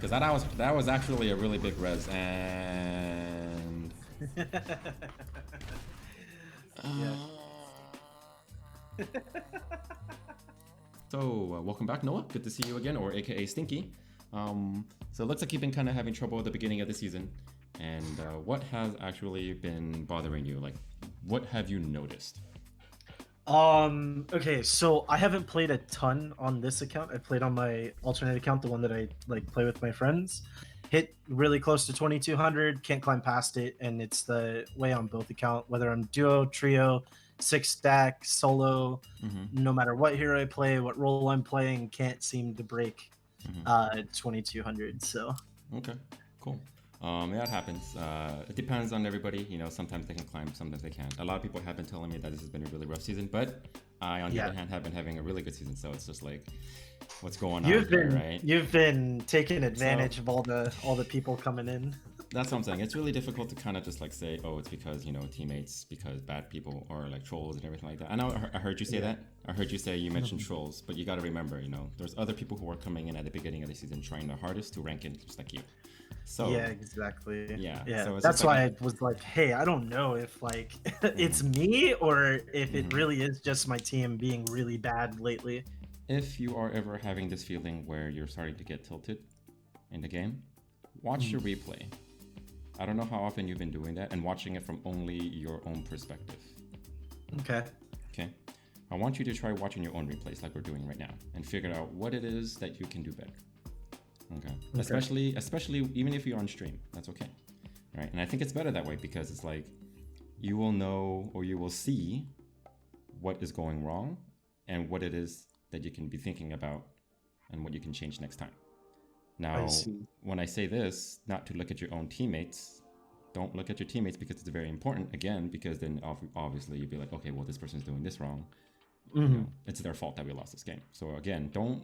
Because that was actually a really big res, and so welcome back, Noah. Good to see you again, or AKA Stinky. So it looks like you've been kind of having trouble at the beginning of the season. And what has actually been bothering you? Like, what have you noticed? Okay, so I haven't played a ton on this account. I played on my alternate account, the one that I like play with my friends. Hit really close to 2200, can't climb past it, and it's the way on both account, whether I'm duo, trio, 6-stack, solo, no matter what hero I play, what role I'm playing, can't seem to break 2200. So okay, cool. Yeah, it happens. It depends on everybody. You know, sometimes they can climb, sometimes they can't. A lot of people have been telling me that this has been a really rough season, but I, on the other hand, have been having a really good season. So it's just like, what's going on here, right? You've been taking advantage of all the people coming in. That's what I'm saying. It's really difficult to kind of just like say, oh, it's because, you know, teammates, because bad people, or like trolls and everything like that. I know I heard you say that. I heard you say, you mentioned trolls, but you got to remember, you know, there's other people who are coming in at the beginning of the season trying their hardest to rank in just like you. So yeah, exactly. Yeah. So that's why I was like, hey, I don't know if like it's me or if it really is just my team being really bad lately. If you are ever having this feeling where you're starting to get tilted in the game, watch your replay. I don't know how often you've been doing that and watching it from only your own perspective. Okay. I want you to try watching your own replays like we're doing right now and figure out what it is that you can do better. Okay. Especially even if you're on stream, that's okay. Right? And I think it's better that way because it's like you will know, or you will see what is going wrong and what it is that you can be thinking about and what you can change next time. Now, when I say this, not to look at your own teammates, don't look at your teammates because it's very important, again, because then obviously you'd be like, okay, well, this person's doing this wrong. You know, it's their fault that we lost this game. So again, don't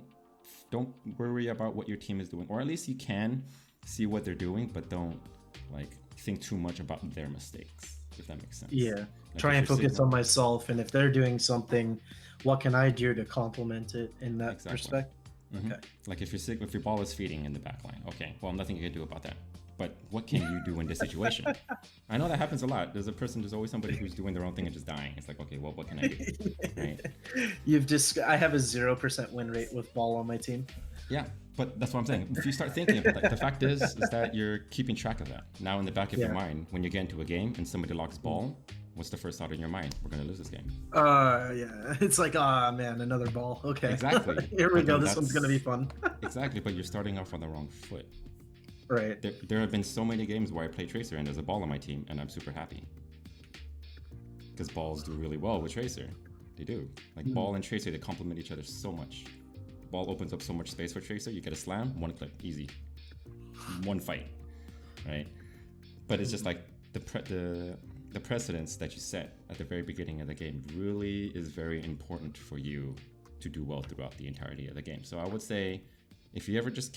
worry about what your team is doing, or at least you can see what they're doing, but don't like think too much about their mistakes, if that makes sense. Yeah. Like, try and focus on myself, and if they're doing something, what can I do to complement it in that respect? Okay. Like if your ball is feeding in the back line, okay, well, nothing you can do about that. But what can you do in this situation? I know that happens a lot. There's always somebody who's doing their own thing and just dying. It's like, okay, well, what can I do? Right? I have a 0% win rate with ball on my team. Yeah, but that's what I'm saying. If you start thinking about that, the fact is that you're keeping track of that. Now in the back of your mind, when you get into a game and somebody locks ball, what's the first thought in your mind? We're gonna lose this game. Yeah. It's like, man, another ball. Okay. Exactly. Here we go. This one's gonna be fun. Exactly, but you're starting off on the wrong foot. Right. There have been so many games where I play Tracer and there's a ball on my team and I'm super happy. Because balls do really well with Tracer. They do. Like ball and Tracer, they complement each other so much. Ball opens up so much space for Tracer, you get a slam, one click, easy. One fight, right? But it's just like the precedence that you set at the very beginning of the game really is very important for you to do well throughout the entirety of the game. So I would say, if you ever just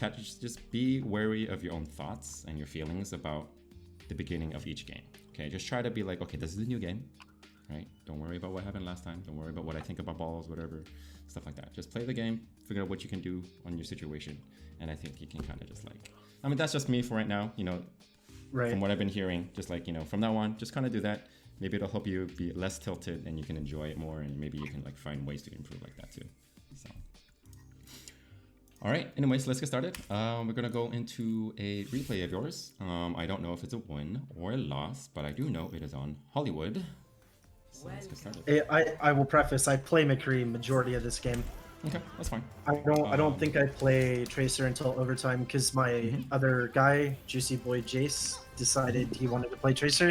be wary of your own thoughts and your feelings about the beginning of each game. Okay, just try to be like, okay, this is a new game, right? Don't worry about what happened last time. Don't worry about what I think about balls, whatever, stuff like that. Just play the game, figure out what you can do on your situation, and I think you can kind of just like, I mean, that's just me for right now, you know, from what I've been hearing, just like, you know, from now on, just kind of do that. Maybe it'll help you be less tilted and you can enjoy it more, and maybe you can like find ways to improve like that too. So. All right, anyways, let's get started. We're gonna go into a replay of yours. I don't know if it's a win or a loss, but I do know it is on Hollywood. So let's get started. I will preface, I play McCree majority of this game. Okay, that's fine. I don't think I play Tracer until overtime because my other guy, Juicy Boy Jace, decided he wanted to play Tracer.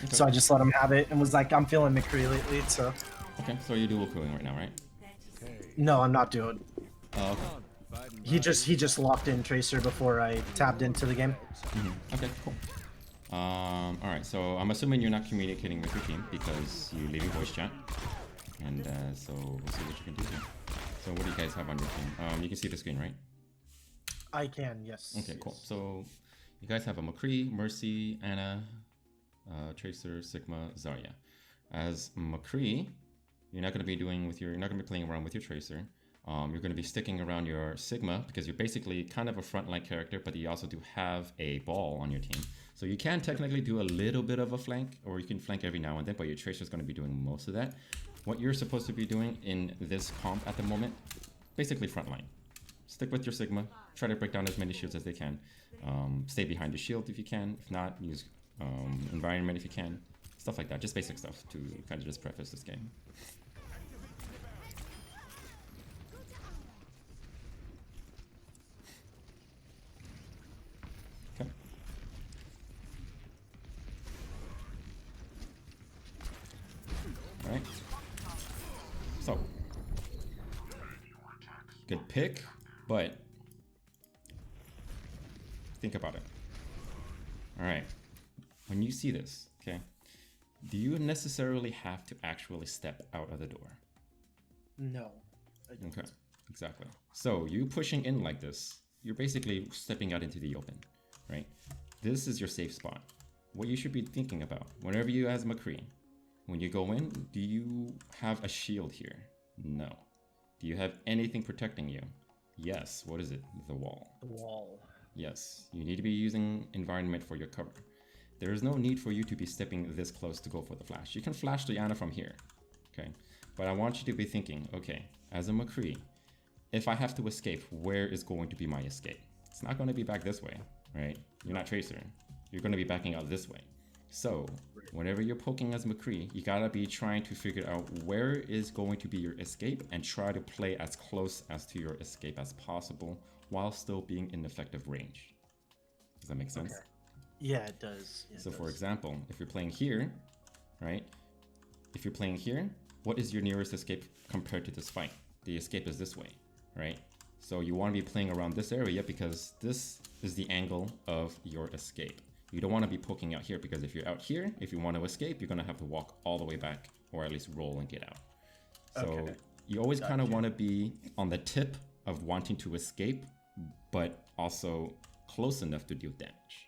Okay. So I just let him have it and was like, I'm feeling McCree lately, so. Okay, so you're dual queuing right now, right? No, I'm not doing. Oh, okay. He just locked in Tracer before I tabbed into the game. Okay, cool. All right, so I'm assuming you're not communicating with your team because you leave your voice chat, and so we'll see what you can do here. So what do you guys have on your team? You can see the screen, right? I can, yes. Okay, cool. So you guys have a McCree, Mercy, Anna, Tracer, Sigma, Zarya. As McCree, you're not going to be playing around with your Tracer. You're going to be sticking around your Sigma because you're basically kind of a frontline character, but you also do have a ball on your team. So you can technically do a little bit of a flank, or you can flank every now and then, but your Tracer is going to be doing most of that. What you're supposed to be doing in this comp at the moment, basically frontline. Stick with your Sigma, try to break down as many shields as they can. Stay behind the shield if you can. If not, use environment if you can. Stuff like that, just basic stuff to kind of just preface this game. Okay. Alright. So, good pick, but think about it. Alright, when you see this, okay, do you necessarily have to actually step out of the door? No. I don't. Okay, exactly. So you pushing in like this, you're basically stepping out into the open, right? This is your safe spot. What you should be thinking about, whenever you as McCree, when you go in, do you have a shield here? No. Do you have anything protecting you? Yes. What is it? The wall. The wall. Yes. You need to be using environment for your cover. There is no need for you to be stepping this close to go for the flash. You can flash the Ana from here, okay? But I want you to be thinking, okay, as a McCree, if I have to escape, where is going to be my escape? It's not going to be back this way, right? You're not Tracer. You're going to be backing out this way. So whenever you're poking as McCree, you gotta be trying to figure out where is going to be your escape and try to play as close as to your escape as possible while still being in effective range. Does that make sense? Okay. Yeah, it does. Yeah, So for example, if you're playing here, right? If you're playing here, what is your nearest escape compared to this fight? The escape is this way, right? So you want to be playing around this area because this is the angle of your escape. You don't want to be poking out here because if you're out here, if you want to escape, you're going to have to walk all the way back or at least roll and get out. So Okay. you always kind of want to be on the tip of wanting to escape, but also close enough to deal damage.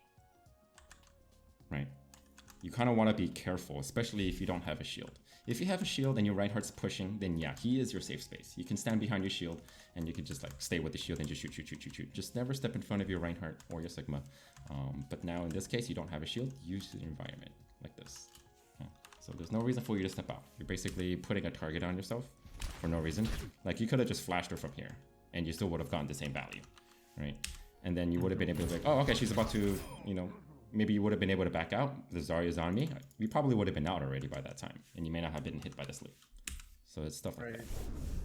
Right? You kind of want to be careful, especially if you don't have a shield. If you have a shield and your Reinhardt's pushing, then yeah, he is your safe space. You can stand behind your shield and you can just like stay with the shield and just shoot, shoot, shoot, shoot, shoot. Just never step in front of your Reinhardt or your Sigma. But now in this case, you don't have a shield, use the environment like this. Yeah. So there's no reason for you to step out. You're basically putting a target on yourself for no reason. Like you could have just flashed her from here and you still would have gotten the same value, right? And then you would have been able to be like, oh, okay, she's about to, you know, maybe you would have been able to back out. The Zarya's on me. You probably would have been out already by that time, and you may not have been hit by the sleep. So it's stuff like that.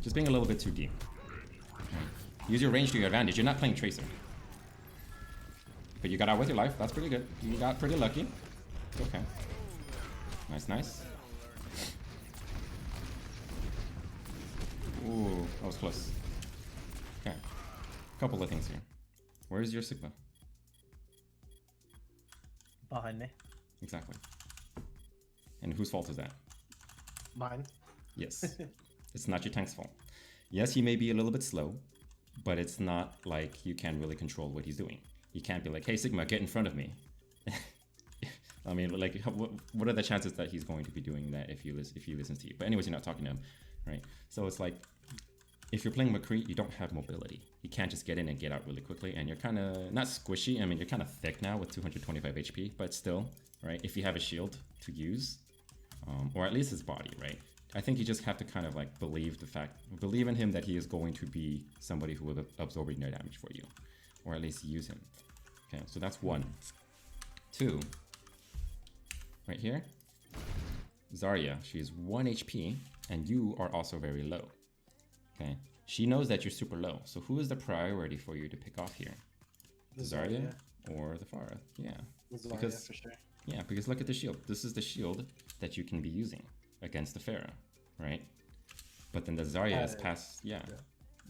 Just being a little bit too deep. Okay. Use your range to your advantage. You're not playing Tracer. But you got out with your life. That's pretty good. You got pretty lucky. Okay. Nice, nice. Ooh, that was close. Okay. Couple of things here. Where's your Sigma? Behind me. Exactly. And whose fault is that? Mine. Yes. It's not your tank's fault. Yes, he may be a little bit slow, but it's not like you can really control what he's doing. You can't be like, hey, Sigma, get in front of me. I mean, like, what are the chances that he's going to be doing that if he listens to you? But anyways, you're not talking to him, right? So it's like, if you're playing McCree, you don't have mobility. You can't just get in and get out really quickly, and you're kind of, not squishy, I mean, you're kind of thick now with 225 HP, but still, right? If you have a shield to use, or at least his body, right? I think you just have to kind of like believe in him that he is going to be somebody who will absorb your damage for you, or at least use him. Okay, so that's one. Two, right here, Zarya, she's 1 HP, and you are also very low. Okay, she knows that you're super low, so who is the priority for you to pick off here? The Zarya or the Pharah? Yeah, The Zarya, for sure. Yeah, because look at the shield. This is the shield that you can be using against the Pharah, right? But then the Zarya is past, yeah.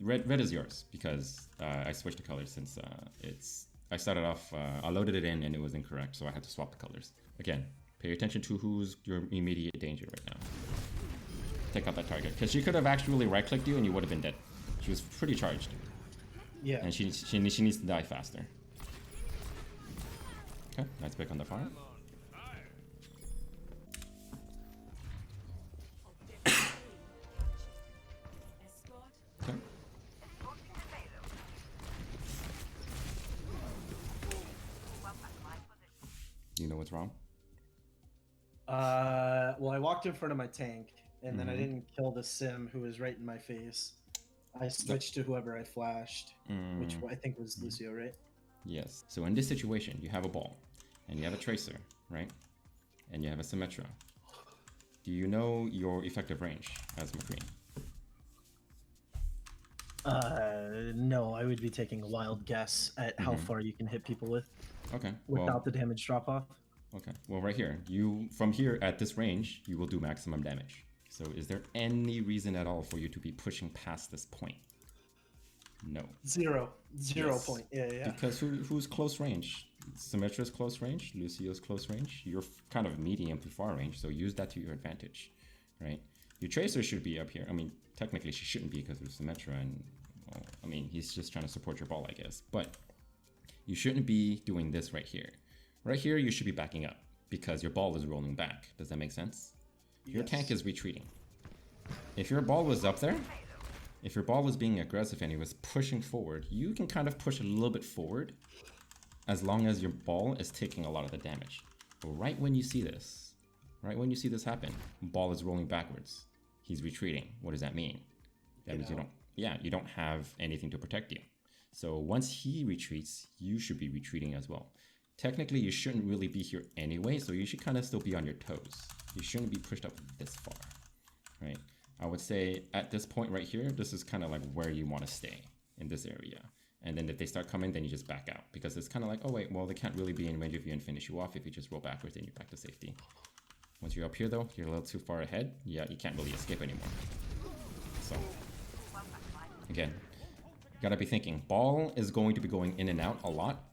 Red is yours because I switched the colors since I started off, I loaded it in and it was incorrect, so I had to swap the colors. Again, pay attention to who's your immediate danger right now. Take out that target, because she could have actually right-clicked you and you would have been dead. She was pretty charged. Yeah. And she needs to die faster. Okay, nice pick on the farm. Okay, You know what's wrong? Well, I walked in front of my tank, and then I Mhm. didn't kill the sim who was right in my face. I switched to whoever I flashed, which I think was Lucio, right? Yes. So in this situation, you have a ball, and you have a tracer, right? And you have a Symmetra. Do you know your effective range as McCree? No, I would be taking a wild guess at how far you can hit people with Okay. without the damage drop off. Okay. Well, right here, from here at this range, you will do maximum damage. So is there any reason at all for you to be pushing past this point? No. Zero Yes. point. Yeah. Because who's close range? Symmetra's close range, Lucio's close range. You're kind of medium to far range, so use that to your advantage, right? Your tracer should be up here. I mean, technically she shouldn't be because of Symmetra, and well, I mean, he's just trying to support your ball, I guess. But you shouldn't be doing this right here. Right here, you should be backing up because your ball is rolling back. Does that make sense? Your tank is retreating. If your ball was up there, if your ball was being aggressive and he was pushing forward, you can kind of push a little bit forward as long as your ball is taking a lot of the damage. But right when you see this happen, ball is rolling backwards. He's retreating. What does that mean? That means you don't have anything to protect you. So once he retreats, you should be retreating as well. Technically, you shouldn't really be here anyway, so you should kind of still be on your toes. You shouldn't be pushed up this far, right? I would say at this point right here, this is kind of like where you want to stay in this area. And then if they start coming, then you just back out because it's kind of like, oh wait, well, they can't really be in range of you and finish you off if you just roll backwards and you're back to safety. Once you're up here though, you're a little too far ahead. Yeah, you can't really escape anymore. So again, you gotta be thinking, ball is going to be going in and out a lot.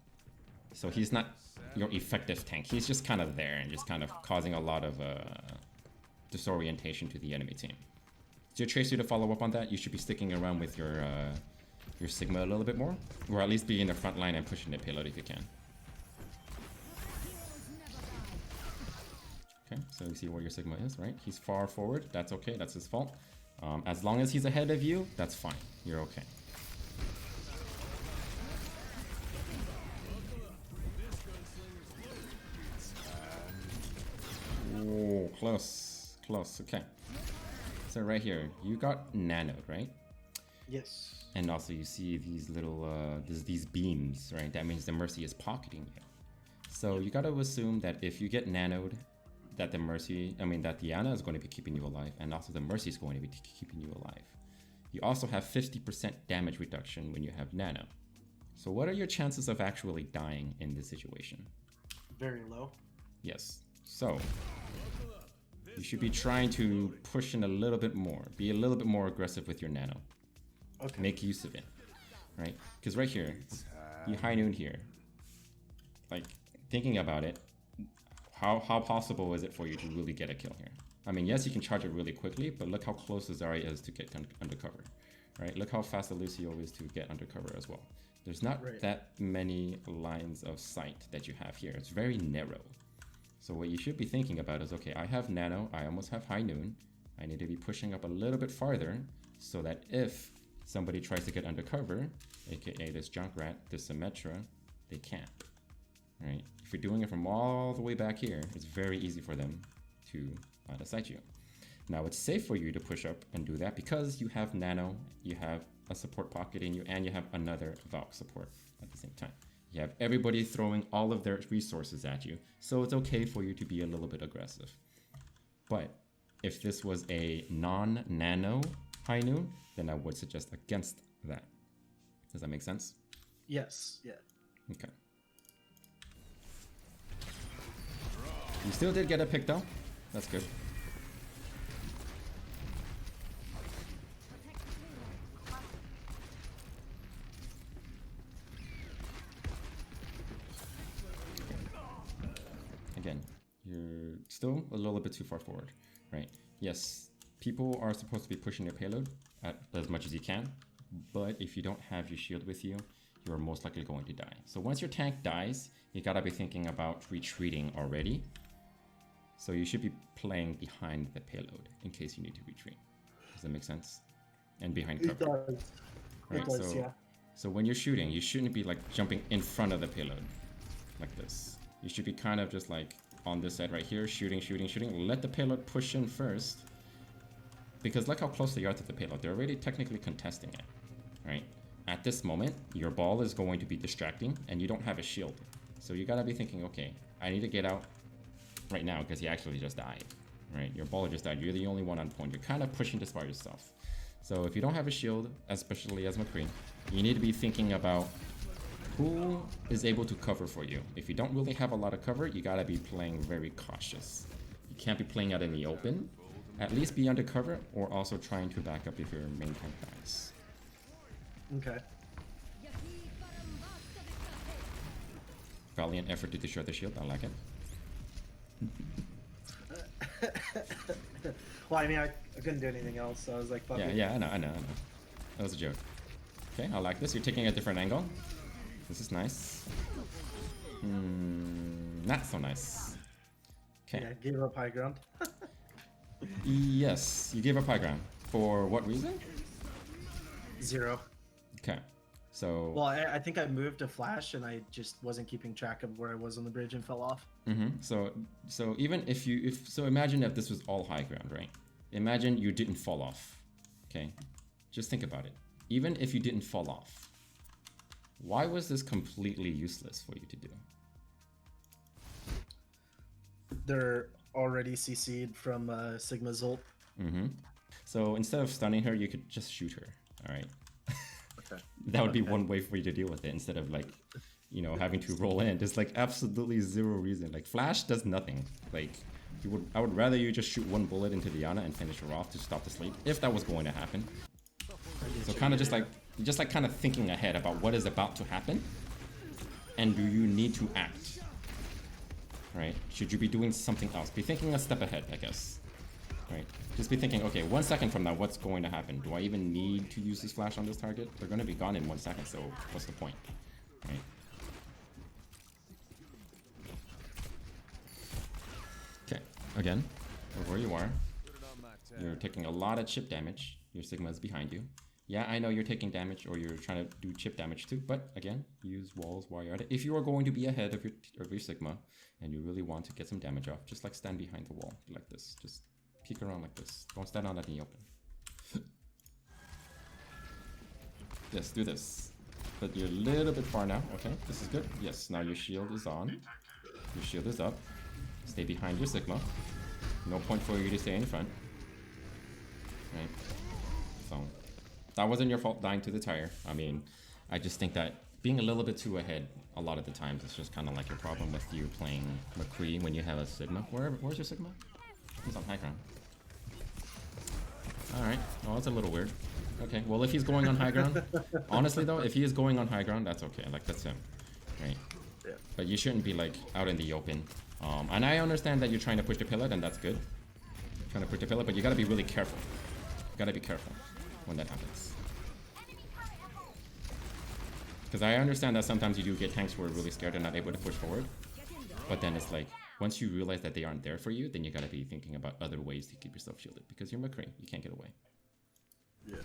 So he's not your effective tank. He's just kind of there and just kind of causing a lot of disorientation to the enemy team. So your tracer, to follow up on that, you should be sticking around with your Sigma a little bit more, or at least be in the front line and pushing the payload if you can. Okay, so you see where your Sigma is, right? He's far forward. That's okay. That's his fault. As long as he's ahead of you, that's fine. You're okay. Oh, close. Close. Okay. So right here, you got nanoed, right? Yes. And also you see these little, these beams, right? That means the Mercy is pocketing you. So you gotta assume that if you get nanoed, that that Diana is going to be keeping you alive, and also the Mercy is going to be keeping you alive. You also have 50% damage reduction when you have nano. So what are your chances of actually dying in this situation? Very low. Yes. So you should be trying to push in a little bit more. Be a little bit more aggressive with your nano. Okay. Make use of it, right? Because right here, you high noon here. Like, thinking about it, how possible is it for you to really get a kill here? I mean, yes, you can charge it really quickly, but look how close the Zarya is to get undercover, right? Look how fast the Lucio is to get undercover as well. There's not that many lines of sight that you have here. It's very narrow. So what you should be thinking about is, okay, I have nano, I almost have high noon. I need to be pushing up a little bit farther so that if somebody tries to get undercover, aka this Junkrat, this Symmetra, they can't, right? If you're doing it from all the way back here, it's very easy for them to line of sight you. Now it's safe for you to push up and do that because you have nano, you have a support pocket in you, and you have another Valk support at the same time. You have everybody throwing all of their resources at you, so it's okay for you to be a little bit aggressive. But if this was a non-nano high noon, then I would suggest against that. Does that make sense? Yes. Yeah. Okay. You still did get a pick though. That's good. Again, you're still a little bit too far forward, right? Yes, people are supposed to be pushing their payload as much as you can, but if you don't have your shield with you, you're most likely going to die. So once your tank dies, you gotta be thinking about retreating already. So you should be playing behind the payload in case you need to retreat. Does that make sense? And behind cover. It does. Right? It does, yeah. So when you're shooting, you shouldn't be like jumping in front of the payload like this. You should be kind of just like on this side right here, shooting. Let the payload push in first. Because look how close they are to the payload. They're already technically contesting it, right? At this moment, your ball is going to be distracting and you don't have a shield. So you gotta be thinking, okay, I need to get out right now because he actually just died, right? Your ball just died. You're the only one on point. You're kind of pushing this by yourself. So if you don't have a shield, especially as McCree, you need to be thinking about who is able to cover for you. If you don't really have a lot of cover, you gotta be playing very cautious. You can't be playing out in the open. At least be undercover, or also trying to back up if your main tank dies. Okay. Valiant effort to destroy the shield, I like it. Well, I mean, I couldn't do anything else, so I was like, fuck it. Yeah, I know. That was a joke. Okay, I like this. You're taking a different angle. This is nice. Not so nice. Okay. Yeah, gave up high ground. Yes, you gave up high ground. For what reason? 0. Okay, so... Well, I think I moved to flash and I just wasn't keeping track of where I was on the bridge and fell off. So even if imagine if this was all high ground, right? Imagine you didn't fall off, okay? Just think about it. Even if you didn't fall off, why was this completely useless for you to do? They're already CC'd from Sigma's ult. So instead of stunning her, you could just shoot her, alright? Okay. That would be one way for you to deal with it, instead of like, you know, having to roll in. There's like absolutely zero reason. Like Flash does nothing. Like I would rather you just shoot one bullet into Diana and finish her off to stop the sleep, if that was going to happen. So kind of just like kind of thinking ahead about what is about to happen, and do you need to act, right? Should you be doing something else? Be thinking a step ahead, I guess, right? Just be thinking, okay, 1 second from now, what's going to happen? Do I even need to use this flash on this target? They're going to be gone in 1 second, so what's the point, right? Okay, again, where you are, you're taking a lot of chip damage. Your Sigma is behind you. Yeah, I know you're taking damage, or you're trying to do chip damage too, but again, use walls while you're at it. If you are going to be ahead of your Sigma, and you really want to get some damage off, just like stand behind the wall, like this. Just peek around like this. Don't stand out in the open. Yes, do this. But you're a little bit far now, okay? This is good. Yes, now your shield is on. Your shield is up. Stay behind your Sigma. No point for you to stay in front. Right? So... that wasn't your fault dying to the tire. I mean, I just think that being a little bit too ahead a lot of the times is just kind of like your problem with you playing McCree when you have a Sigma. Where's your Sigma? He's on high ground. Alright, well that's a little weird. Okay, well if he's going on high ground, honestly though, if he is going on high ground, that's okay. Like, that's him, right? Yeah. But you shouldn't be like out in the open. And I understand that you're trying to push the pillar, and that's good. Trying to push the pillar, but you gotta be really careful. You gotta be careful when that happens. Because I understand that sometimes you do get tanks who are really scared and not able to push forward. But then it's like, once you realize that they aren't there for you, then you gotta be thinking about other ways to keep yourself shielded. Because you're McCree, you can't get away. Yeah.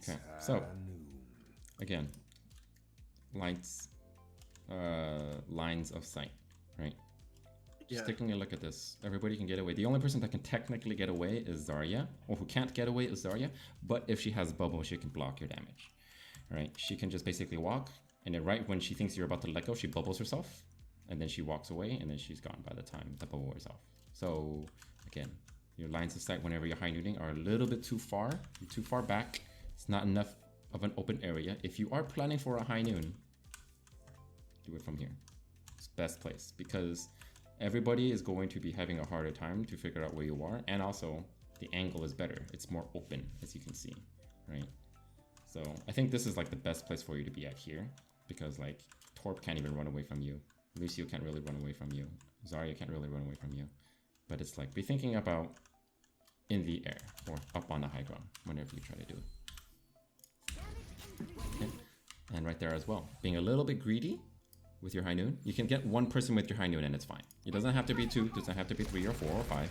Okay, so again, lines of sight, right? Just taking a look at this. Everybody can get away. The only person that can technically get away is Zarya, or who can't get away is Zarya, but if she has bubble, she can block your damage, right? She can just basically walk, and then right when she thinks you're about to let go, she bubbles herself, and then she walks away, and then she's gone by the time the bubble wears off. So again, your lines of sight whenever you're high nooning are a little bit too far. You're too far back. It's not enough of an open area. If you are planning for a high noon, do it from here. It's best place, because everybody is going to be having a harder time to figure out where you are, and also the angle is better. It's more open, as you can see, right? So I think this is like the best place for you to be at here, because like Torp can't even run away from you. Lucio can't really run away from you. Zarya can't really run away from you. But it's like, be thinking about in the air or up on the high ground whenever you try to do it. Okay. And right there as well, being a little bit greedy with your high noon. You can get one person with your high noon and it's fine. It doesn't have to be 2, it doesn't have to be 3 or 4 or 5.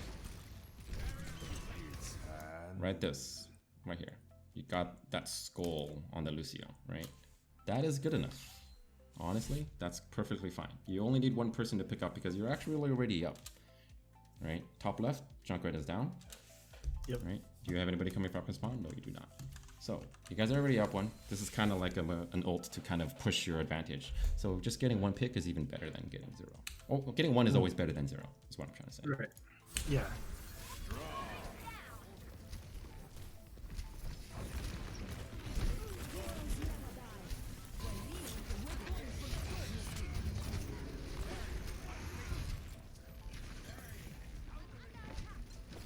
right? This, right here. You got that skull on the Lucio, right? That is good enough. Honestly, that's perfectly fine. You only need one person to pick up because you're actually already up, right? Top left, Junkrat is down. Yep. Right? Do you have anybody coming from spawn? No, you do not. So, you guys are already up one. This is kind of like an ult to kind of push your advantage. So just getting one pick is even better than getting 0. Oh, getting 1 is always better than 0, is what I'm trying to say. Right. Yeah.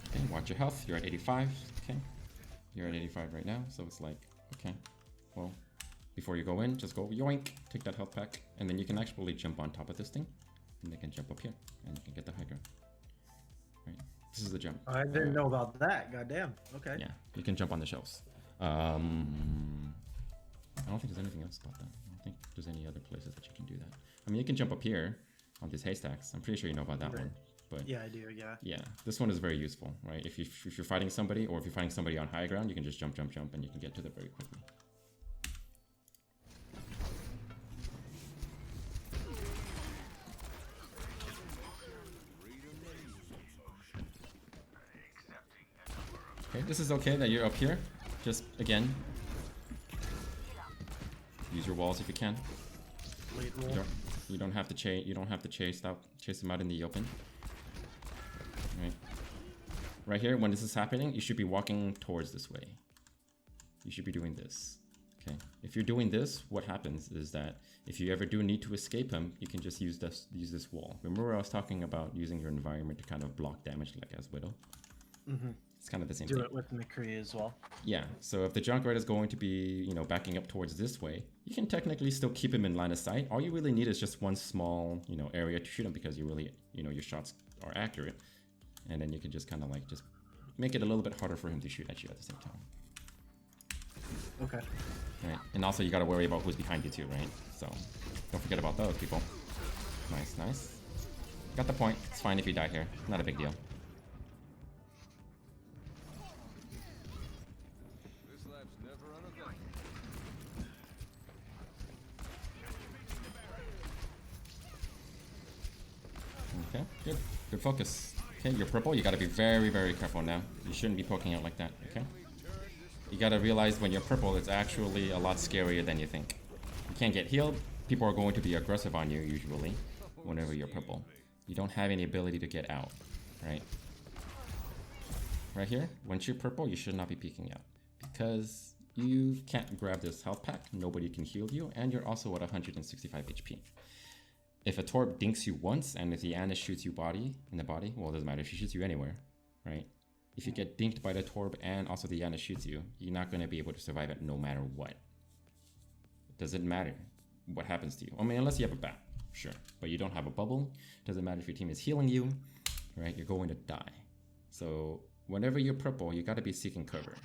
Okay, watch your health. You're at 85. Okay. You're at 85 right now, so it's like, okay, well, before you go in, just go yoink, take that health pack, and then you can actually jump on top of this thing, and they can jump up here, and you can get the high ground. Right, this is the jump. I didn't know about that. Goddamn. Okay. Yeah, you can jump on the shelves. I don't think there's anything else about that. I don't think there's any other places that you can do that. I mean, you can jump up here on these haystacks. I'm pretty sure you know about that one. But yeah, I do. Yeah. Yeah, this one is very useful, right? If you're fighting somebody, or if you're fighting somebody on high ground, you can just jump, and you can get to them very quickly. Okay, this is okay that you're up here. Just again, use your walls if you can. Late roll. You don't have to chase. You don't have to chase them out in the open. Right. Right here, when this is happening, you should be walking towards this way. You should be doing this. Okay. If you're doing this, what happens is that if you ever do need to escape him, you can just use this wall. Remember I was talking about using your environment to kind of block damage like as Widow? Mm-hmm. It's kind of the same Do thing. it with McCree as well. Yeah, so if the Junkrat is going to be, you know, backing up towards this way, you can technically still keep him in line of sight. All you really need is just one small, you know, area to shoot him because you really, you know, your shots are accurate. And then you can just kind of like just make it a little bit harder for him to shoot at you at the same time. Okay. Right, and also you got to worry about who's behind you too, right? So don't forget about those people. Nice, nice. Got the point. It's fine if you die here. Not a big deal. Okay, good. Good focus. Okay, you're purple. You gotta be very, very careful now. You shouldn't be poking out like that, okay? You gotta realize when you're purple, it's actually a lot scarier than you think. You can't get healed. People are going to be aggressive on you, usually, whenever you're purple. You don't have any ability to get out, right? Right here, once you're purple, you should not be peeking out. Because you can't grab this health pack, nobody can heal you, and you're also at 165 HP. If a Torb dinks you once, and if the Ana shoots you in the body, well, it doesn't matter if she shoots you anywhere, right? If you get dinked by the Torb and also the Ana shoots you, you're not going to be able to survive it no matter what. It doesn't matter what happens to you. I mean, unless you have a bat, sure. But you don't have a bubble. Doesn't matter if your team is healing you, right? You're going to die. So whenever you're purple, you got to be seeking cover.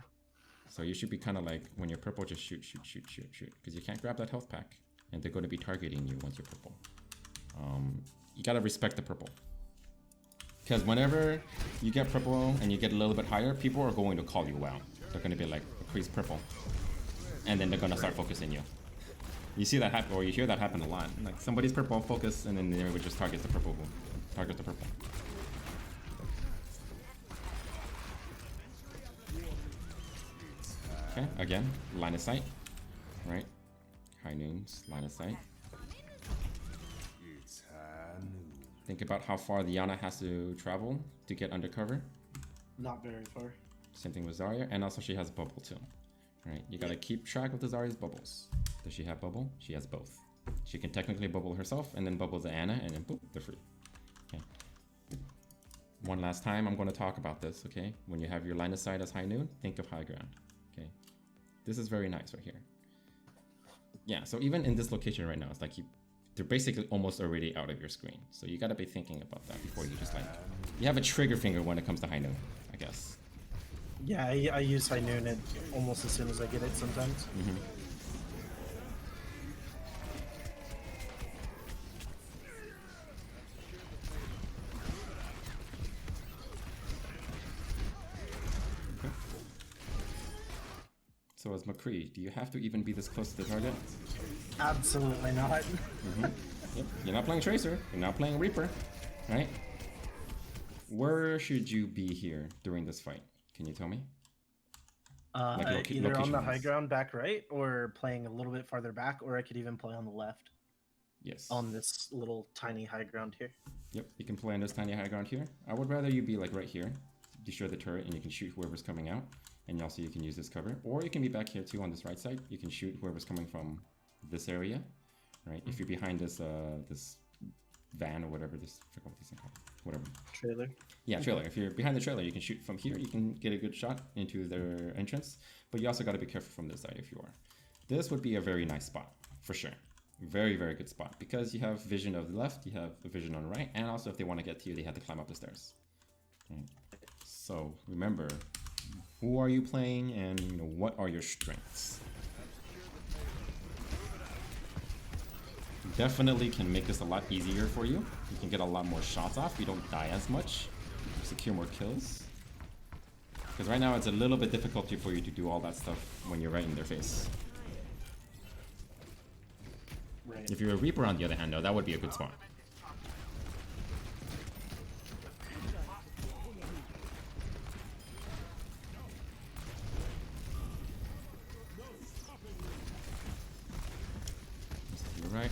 So you should be kind of like, when you're purple, just shoot. Because you can't grab that health pack, and they're going to be targeting you once you're purple. You gotta respect the purple. Because whenever you get purple and you get a little bit higher, people are going to call you out. They're gonna be like, increase purple. And then they're gonna start focusing you. You see that happen, or you hear that happen a lot. Like somebody's purple, focus, and then they would just target the purple. Target the purple. Okay, again, line of sight. Right? High noons, line of sight. Think about how far the Yana has to travel to get undercover. Not very far. Same thing with Zarya, and also she has bubble too. Right? You gotta keep track of the Zarya's bubbles. Does she have bubble? She has both. She can technically bubble herself and then bubble the Ana, and then boop, they're free. Okay. One last time, I'm going to talk about this. Okay. When you have your line of sight as high noon, think of high ground. Okay. This is very nice right here. Yeah. So even in this location right now, it's like they're basically almost already out of your screen. So you gotta be thinking about that before you just like, you have a trigger finger when it comes to high noon, I guess. Yeah, I use high noon almost as soon as I get it sometimes. Mm-hmm. Okay. so as McCree. Do you have to even be this close to the target? Absolutely not. Yep. You're not playing Tracer. You're not playing Reaper, right? Where should you be here during this fight? Can you tell me? Either on the high location-wise. ground back right, or playing a little bit farther back, or I could even play on the left Yes. on this little tiny high ground here. Yep, you can play on this tiny high ground here. I would rather you be like right here. Destroy the turret and you can shoot whoever's coming out. And also you can use this cover. Or you can be back here too on this right side. You can shoot whoever's coming from this area. Right? If you're behind this this van or whatever, this, I forgot what these things called. Whatever. Trailer. Yeah, trailer. If you're behind the trailer, you can shoot from here. You can get a good shot into their entrance. But you also got to be careful from this side if you are. This would be a very nice spot, for sure. Very, very good spot. Because you have vision of the left, you have a vision on the right, and also if they want to get to you, they have to climb up the stairs. Right. So remember, who are you playing and what are your strengths? Definitely can make this a lot easier for you. You can get a lot more shots off. You don't die as much. You secure more kills. Because right now it's a little bit difficult for you to do all that stuff when you're right in their face. Right. If you're a Reaper on the other hand though, that would be a good spot. You're right.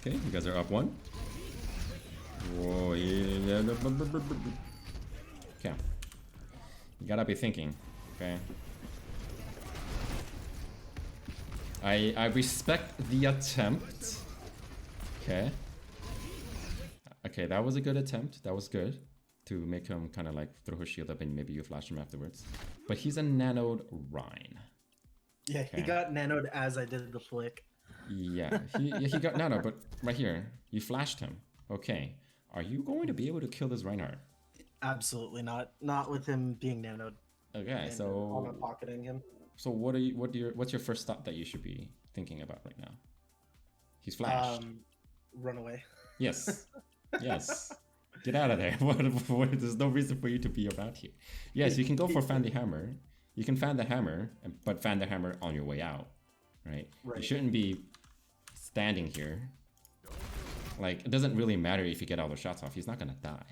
Okay, you guys are up one. Whoa, yeah. Okay. You gotta be thinking, okay? I respect the attempt. Okay. Okay, that was a good attempt. That was good. To make him kind of like throw his shield up and maybe you flash him afterwards. But he's a nanoed Rhine. Yeah, Okay. he got nanoed as I did the flick. Yeah, he got nano, but right here, you flashed him. Okay. Are you going to be able to kill this Reinhardt? Absolutely not. Not with him being nanoed. Okay, And so auto pocketing him. so what's your first thought that you should be thinking about right now? He's flashed. Run away. Yes. Yes. Get out of there. There's no reason for you to be around here. Yes, you can go for fan the hammer. You can fan the hammer, but fan the hammer on your way out, right? You shouldn't be standing here. Like, it doesn't really matter if you get all the shots off. He's not going to die.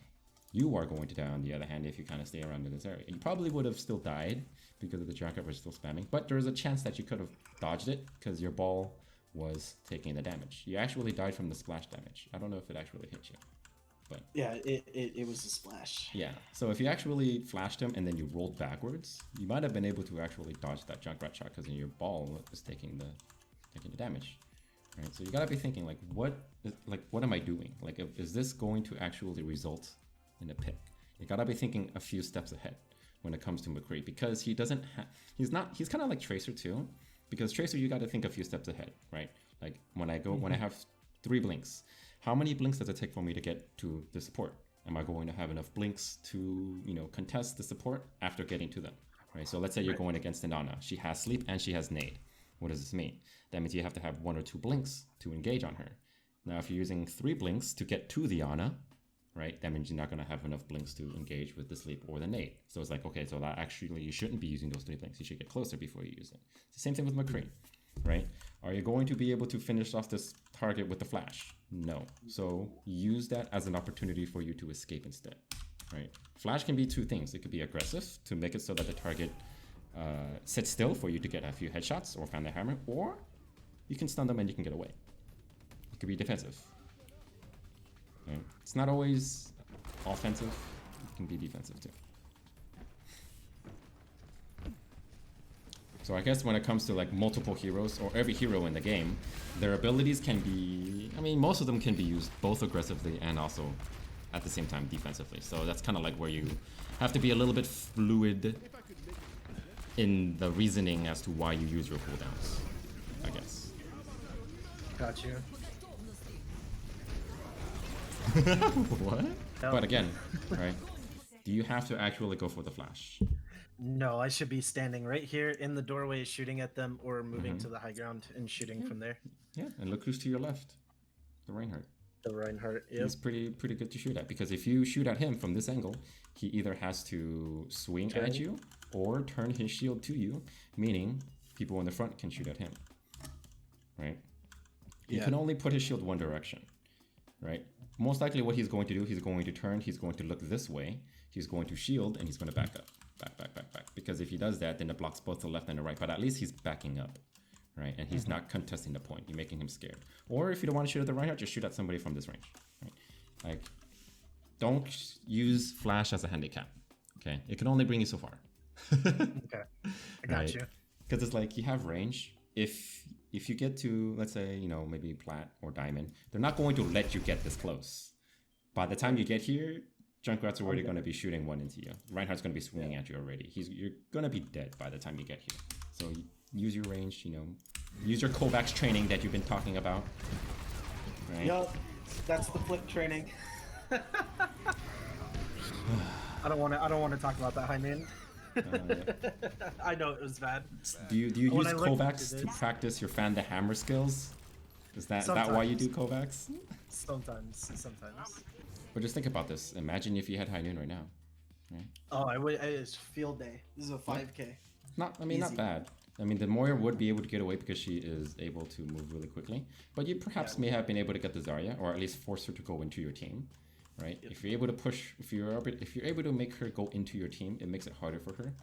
You are going to die on the other hand if you kind of stay around in this area. You probably would have still died because of the jacket was still spamming, but there is a chance that you could have dodged it because your ball was taking the damage. You actually died from the splash damage. I don't know if it actually hit you. But yeah, it was a splash. Yeah, so if you actually flashed him and then you rolled backwards, you might have been able to actually dodge that Junkrat shot because your ball was taking the damage. Right, so you gotta be thinking like, what am I doing? Like, is this going to actually result in a pick? You gotta be thinking a few steps ahead when it comes to McCree because he doesn't he's kind of like Tracer too, because Tracer you gotta think a few steps ahead, right? Like when I have 3 blinks. How many blinks does it take for me to get to the support? Am I going to have enough blinks to, contest the support after getting to them? Right. So let's say you're going against Inanna. She has sleep and she has nade. What does this mean? That means you have to have 1 or 2 blinks to engage on her. Now, if you're using 3 blinks to get to the Ana, right, that means you're not going to have enough blinks to engage with the sleep or the nade. So it's like, okay, so that actually you shouldn't be using those 3 blinks. You should get closer before you use it. It's the same thing with McCree, right? Are you going to be able to finish off this target with the flash? No. So use that as an opportunity for you to escape instead, right? Flash can be 2 things. It could be aggressive to make it so that the target sits still for you to get a few headshots or find the hammer, or you can stun them and you can get away. It could be defensive. Right? It's not always offensive. It can be defensive too. So I guess when it comes to like multiple heroes or every hero in the game, their abilities can be, most of them can be used both aggressively and also at the same time defensively. So that's kind of like where you have to be a little bit fluid in the reasoning as to why you use your cooldowns, I guess. Got you. What? But again, right? Do you have to actually go for the flash? No, I should be standing right here in the doorway shooting at them or moving to the high ground and shooting from there. Yeah, and look who's to your left. The Reinhardt. The Reinhardt. Yep. He's pretty good to shoot at, because if you shoot at him from this angle, he either has to swing at you or turn his shield to you, meaning people in the front can shoot at him, right? He can only put his shield one direction, right? Most likely what he's going to do, he's going to turn, he's going to look this way, he's going to shield, and he's going to back up. Back. Because if he does that, then it blocks both the left and the right, but at least he's backing up, right? And he's not contesting the point. You're making him scared. Or if you don't want to shoot at the Reinhardt, just shoot at somebody from this range, right? Like, don't use flash as a handicap, okay? It can only bring you so far. Okay, I got you. Because it's like, you have range. If you get to, let's say, you know, maybe plat or diamond, they're not going to let you get this close. By the time you get here, Junkrat's already going to be shooting one into you. Reinhardt's going to be swinging at you already. You're going to be dead by the time you get here. So use your range, you know, use your Kovacs training that you've been talking about. Right? Yup, that's the flip training. I don't want to talk about that, Hyman. I know it was bad. Do you use Kovacs to practice your fan the hammer skills? Is that why you do Kovacs? Sometimes. But just think about this. Imagine if you had High Noon right now. Right? Oh, I would. It's field day. This is a 5K. Not bad. I mean, the Moira would be able to get away because she is able to move really quickly. But you perhaps may have been able to get the Zarya, or at least force her to go into your team, right? Yep. If you're able to push, if you're able to make her go into your team, it makes it harder for her.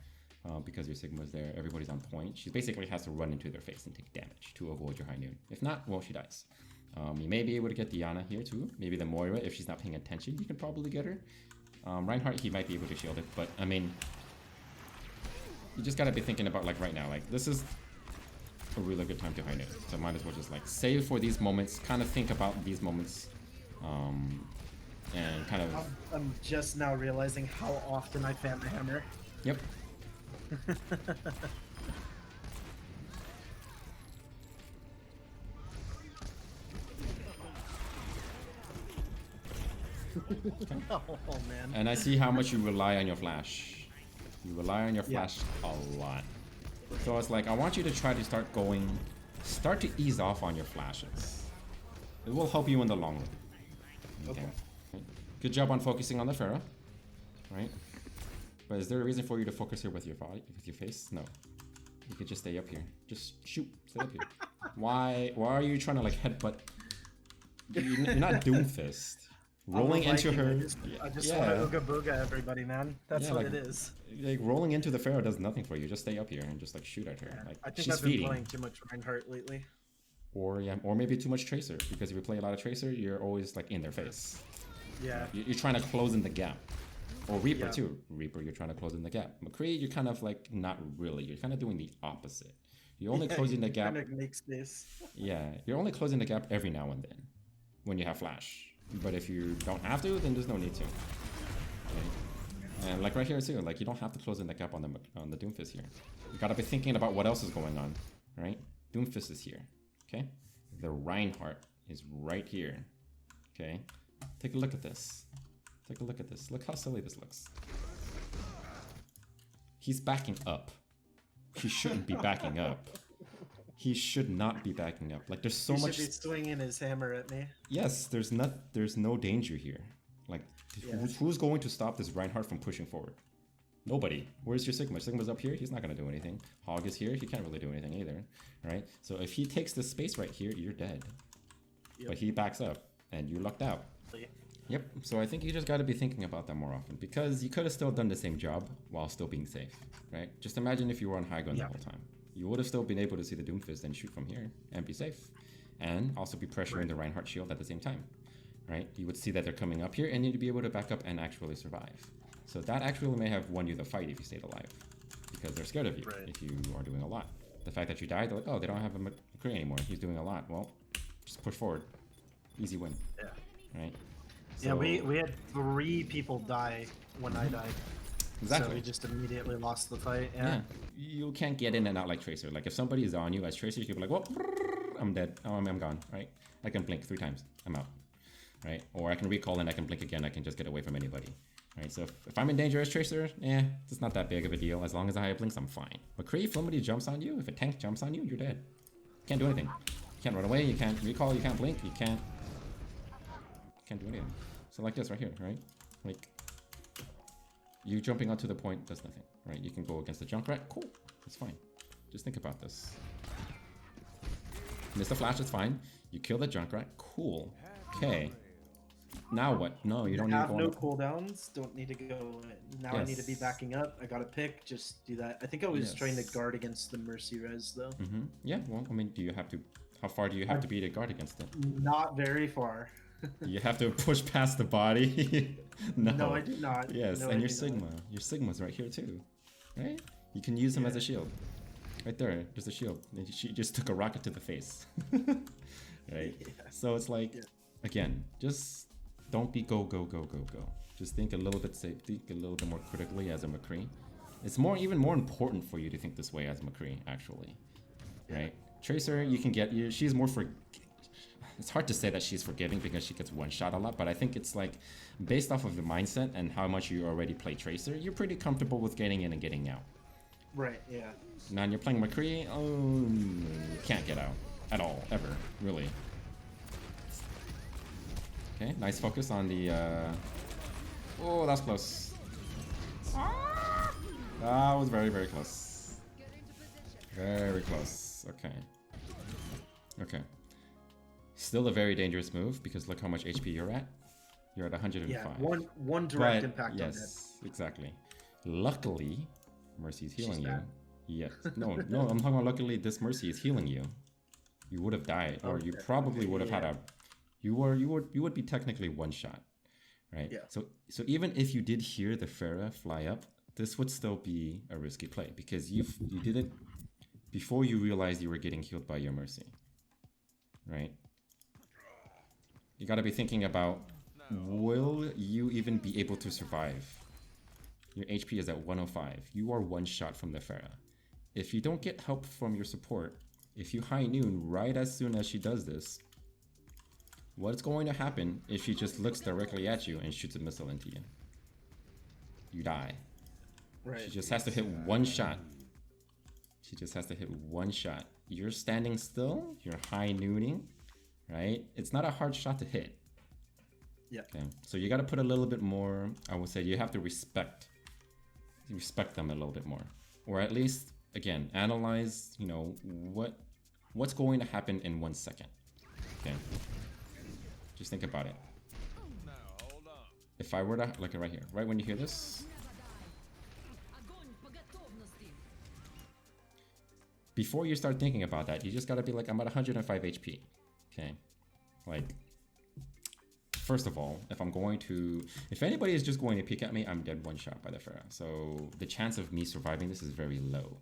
Because your Sigma's there, everybody's on point. She basically has to run into their face and take damage to avoid your High Noon. If not, well, she dies. You may be able to get Diana here too. Maybe the Moira, if she's not paying attention, you can probably get her. Reinhardt, he might be able to shield it, but I mean, you just gotta be thinking about, like, right now, like, this is a really good time to High Noon. So might as well just, like, save for these moments, kind of think about these moments, and kind of... I'm just now realizing how often I fan the hammer. Yep. Oh man. And I see how much you rely on your flash. You rely on your flash a lot. So it's like, I want you to try to start to ease off on your flashes. It will help you in the long run. Okay. Good job on focusing on the Pharah. Right? But is there a reason for you to focus here with your body, with your face? No. You could just stay up here. Just shoot. Stay up here. Why are you trying to, like, headbutt? You're not Doomfist. Rolling into her. I just want to ooga booga everybody, man. That's what it is. Like, rolling into the Pharaoh does nothing for you. Just stay up here and just, like, shoot at her. Yeah. Like, I think she's I've been feeding. playing too much Reinhardt lately. Or maybe too much Tracer, because if you play a lot of Tracer, you're always, like, in their face. Yeah. You're trying to close in the gap. Or Reaper too. Reaper, you're trying to close in the gap. McCree, you're kind of, like, not really. You're kind of doing the opposite. You're only closing the gap. Kind of make space. Yeah, you're only closing the gap every now and then when you have flash. But if you don't have to, then there's no need to. Okay. And like right here too, like, you don't have to close in the gap on the Doomfist here. You gotta be thinking about what else is going on, right? Doomfist is here, okay? The Reinhardt is right here, okay? Take a look at this. Take a look at this. Look how silly this looks. He's backing up. He shouldn't be backing up. He should not be backing up. Like, there's so much. He should be swinging his hammer at me. Yes, there's no danger here. Like, who's going to stop this Reinhardt from pushing forward? Nobody. Where's your Sigma? Sigma's up here. He's not gonna do anything. Hog is here. He can't really do anything either, right? So if he takes this space right here, you're dead. Yep. But he backs up, and you lucked out. Yep. So I think you just got to be thinking about that more often, because you could have still done the same job while still being safe, right? Just imagine if you were on high ground the whole time. You would have still been able to see the Doomfist and shoot from here and be safe, and also be pressuring the Reinhardt shield at the same time, right? You would see that they're coming up here, and you'd be able to back up and actually survive. So that actually may have won you the fight if you stayed alive, because they're scared of you if you are doing a lot. The fact that you died, they're like, oh, they don't have a McCree anymore. He's doing a lot. Well, just push forward. Easy win. Yeah. Right? So, yeah, we had 3 people die when I died. Exactly. So we just immediately lost the fight. Yeah. You can't get in and out like Tracer. Like, if somebody is on you as Tracer, you can be like, well, I'm dead. Oh, I'm gone, right? I can blink 3 times. I'm out, right? Or I can recall and I can blink again. I can just get away from anybody, right? So if I'm in danger as Tracer, it's not that big of a deal. As long as I have blinks, I'm fine. But McCree, if somebody jumps on you, if a tank jumps on you, you're dead. Can't do anything. You can't run away. You can't recall. You can't blink. You can't Can't do anything. So like this right here, right? Like, you jumping onto the point does nothing, right? You can go against the Junkrat, cool, it's fine. Just think about this. Miss the flash, it's fine. You kill the Junkrat, cool. Okay. Now what? No, you don't need to go no on. cooldowns. Don't need to go. Now I need to be backing up. I got a pick. Just do that. I think I was trying to guard against the Mercy res though. Yeah. Well, I mean, do you have to? How far do you have to be to guard against it? Not very far. You have to push past the body. No, I do not. Yes, no, and your Sigma. Your Sigma's right here too, right? You can use him as a shield. Right there, there's a shield. And she just took a rocket to the face. Right? Yeah. So it's like, again, just don't be go. Just think a little bit safe, think a little bit more critically as a McCree. It's even more important for you to think this way as McCree, actually. Right? Tracer, you can get, she's more for, it's hard to say that she's forgiving because she gets one shot a lot, but I think it's like, based off of the mindset and how much you already play Tracer, you're pretty comfortable with getting in and getting out. Right, yeah. Now you're playing McCree, you can't get out at all, ever, really. Okay, nice focus on the, oh, that's close. That was very, very close. Very close, okay. Okay. Still a very dangerous move because look how much HP you're at. You're at 105. Yeah, one direct impact on that. Exactly. Luckily, Mercy's healing you. Yes. No, I'm talking about luckily this Mercy is healing you. You would have died, or you probably would have had a. You would be technically one shot, right? Yeah. So even if you did hear the Pharah fly up, this would still be a risky play because you did it before you realized you were getting healed by your Mercy, right? You got to be thinking about, will you even be able to survive? Your HP is at 105. You are one shot from the Pharah. If you don't get help from your support, if you high noon right as soon as she does this, what's going to happen if she just looks directly at you and shoots a missile into you? You die. Right. She just has to hit one shot. She just has to hit one shot. You're standing still, you're high nooning, right? It's not a hard shot to hit. Yeah. Okay. So you got to put a little bit more, I would say you have to respect them a little bit more. Or at least, again, analyze, you know, what's going to happen in 1 second. Okay. Just think about it. If I were to, like right here, right when you hear this, before you start thinking about that, you just gotta be like, I'm at 105 HP. Okay. Like, first of all, if anybody is just going to peek at me, I'm dead one shot by the Pharah. So the chance of me surviving this is very low.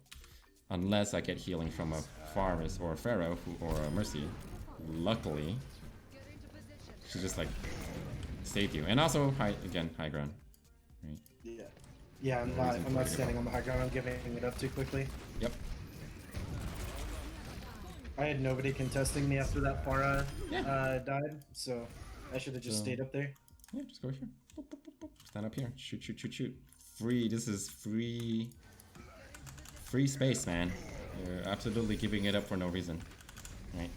Unless I get healing from a Farmus or a Pharah or a Mercy. Luckily, she just like saved you. And also, high ground. Right? Yeah. Yeah, I'm not standing on the high ground, I'm giving it up too quickly. Yep. I had nobody contesting me after that Pharah died, so I should have just stayed up there. Yeah, just go here. Boop, boop, boop, boop. Stand up here. Shoot. Free. This is free space, man. You're absolutely giving it up for no reason, right?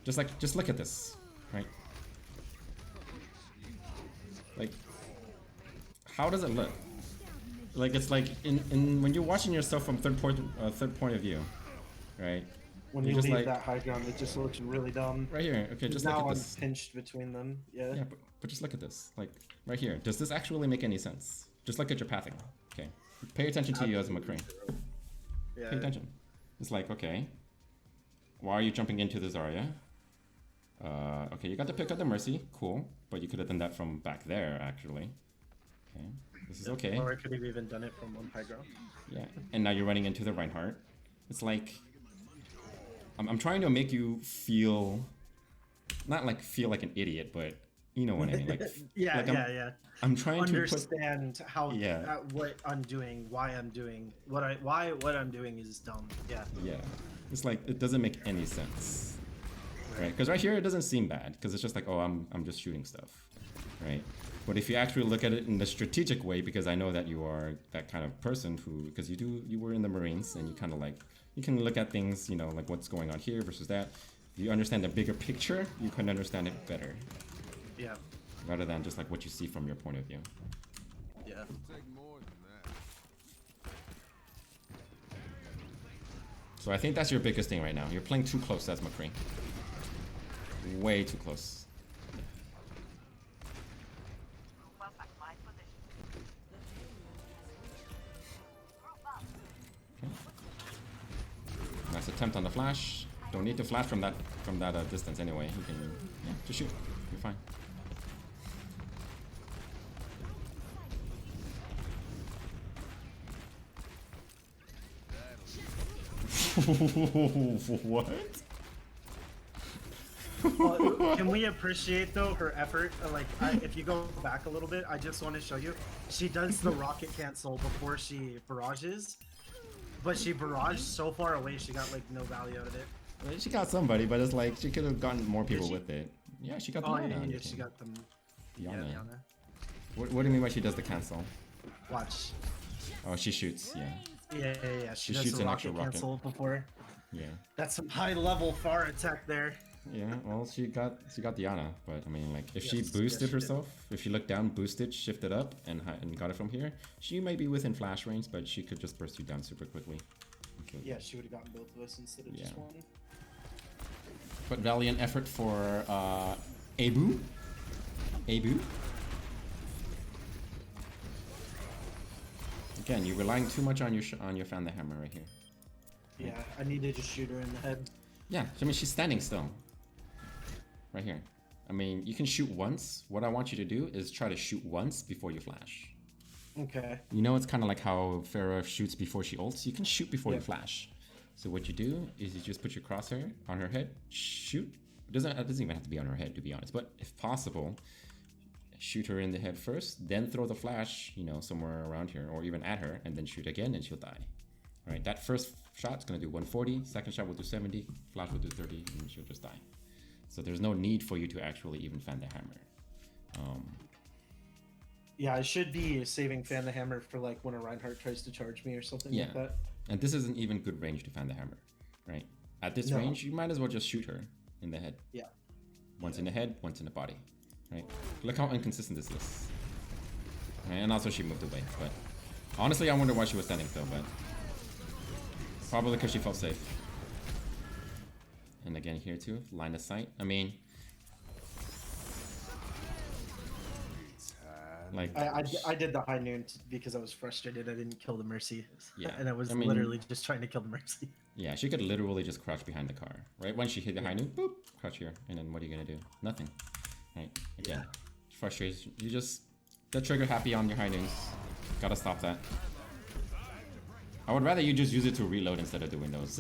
Just look at this, right? Like, how does it look? Like it's like in when you're watching yourself from third point of view, right? When you leave that high ground, it just looks really dumb. Right here, okay, just look at this. Now I'm pinched between them, yeah. Yeah, but just look at this, like right here. Does this actually make any sense? Just look at your pathing, okay? Pay attention to you as a McCree. Yeah. Pay attention. It's like, okay, why are you jumping into the Zarya? Okay, you got to pick up the Mercy, cool, but you could have done that from back there, actually. Okay, this is okay. Or I could have even done it from one high ground. Yeah, and now you're running into the Reinhardt. It's like, I'm trying to make you feel, not like feel like an idiot, but you know what I mean. Like, yeah. I'm trying understand what I'm doing, why I'm doing what I'm doing is dumb. Yeah. Yeah, it's like it doesn't make any sense, right? Because right here it doesn't seem bad because it's just like, oh, I'm just shooting stuff, right? But if you actually look at it in the strategic way, because I know that you are that kind of person who, because you were in the Marines and you kind of like, you can look at things, you know, like what's going on here versus that. If you understand the bigger picture, you can understand it better, Yeah. rather than just like what you see from your point of view. Yeah. So I think that's your biggest thing right now. You're playing too close as McCree. Way too close. Okay. Nice attempt on the flash. Don't need to flash from that distance anyway. You can just shoot. You're fine. What? Well, can we appreciate though her effort? Like, if you go back a little bit, I just want to show you. She does the rocket cancel before she barrages, but she barraged so far away she got like no value out of it. I mean, she got somebody, but it's like she could have gotten more people with it. Yeah, she got the Diana. Yeah, she got them. Diana. Yeah, Diana. What do you mean by she does the cancel? Watch. Oh, she shoots. Yeah. Yeah. She does shoots the an rocket actual rocket. cancel before. Yeah. That's some high level far attack there. Yeah, well, she got Diana, but I mean, like, if she Yes, boosted she herself, if she looked down, boosted, shifted up, and got it from here, she may be within flash range, but she could just burst you down super quickly. Okay. Yeah, she would have gotten both of us instead of just one. But valiant effort for Abu. Again, you're relying too much on your fan the hammer right here. Yeah, I need to just shoot her in the head. Yeah, I mean, she's standing still. Right here. I mean, you can shoot once. What I want you to do is try to shoot once before you flash. Okay. You know, it's kind of like how Pharah shoots before she ults. You can shoot before you flash. So what you do is you just put your crosshair on her head, shoot. It doesn't even have to be on her head, to be honest. But if possible, shoot her in the head first, then throw the flash, you know, somewhere around here, or even at her, and then shoot again, and she'll die. All right, that first shot's gonna do 140. Second shot will do 70. Flash will do 30, and she'll just die. So there's no need for you to actually even fan the hammer. Yeah, I should be saving fan the hammer for like when a Reinhardt tries to charge me or something like that. And this isn't even good range to fan the hammer, right? At this range, you might as well just shoot her in the head. Yeah. Once in the head, once in the body, right? Look how inconsistent this is. Right? And also she moved away, but honestly, I wonder why she was standing still, but probably because she felt safe. And again here too, line of sight. I mean, like I did the high noon because I was frustrated. I didn't kill the Mercy. Yeah, and I was I mean, literally just trying to kill the Mercy. Yeah, she could literally just crouch behind the car, right? When she hit the high noon, boop, crouch here, and then what are you gonna do? Nothing, right? Again, frustration. You just get trigger happy on your high noons. Gotta stop that. I would rather you just use it to reload instead of doing those,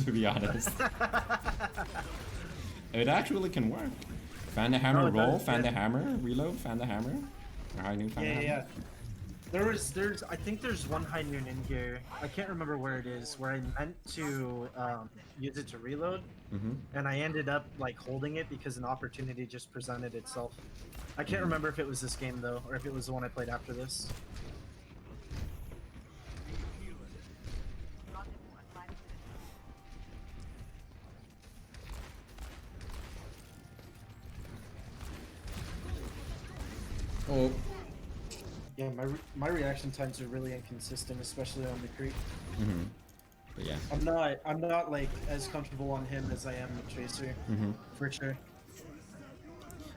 to be honest. It actually can work. Fan the hammer, roll, fan the hammer, reload, fan the hammer. Or high noon, fan the hammer. Yeah. There's I think there's one high noon in here. I can't remember where it is, where I meant to use it to reload, and I ended up like holding it because an opportunity just presented itself. I can't remember if it was this game though, or if it was the one I played after this. Oh. Yeah, my reaction times are really inconsistent, especially on the creep. But yeah. I'm not like as comfortable on him as I am with Tracer, for sure.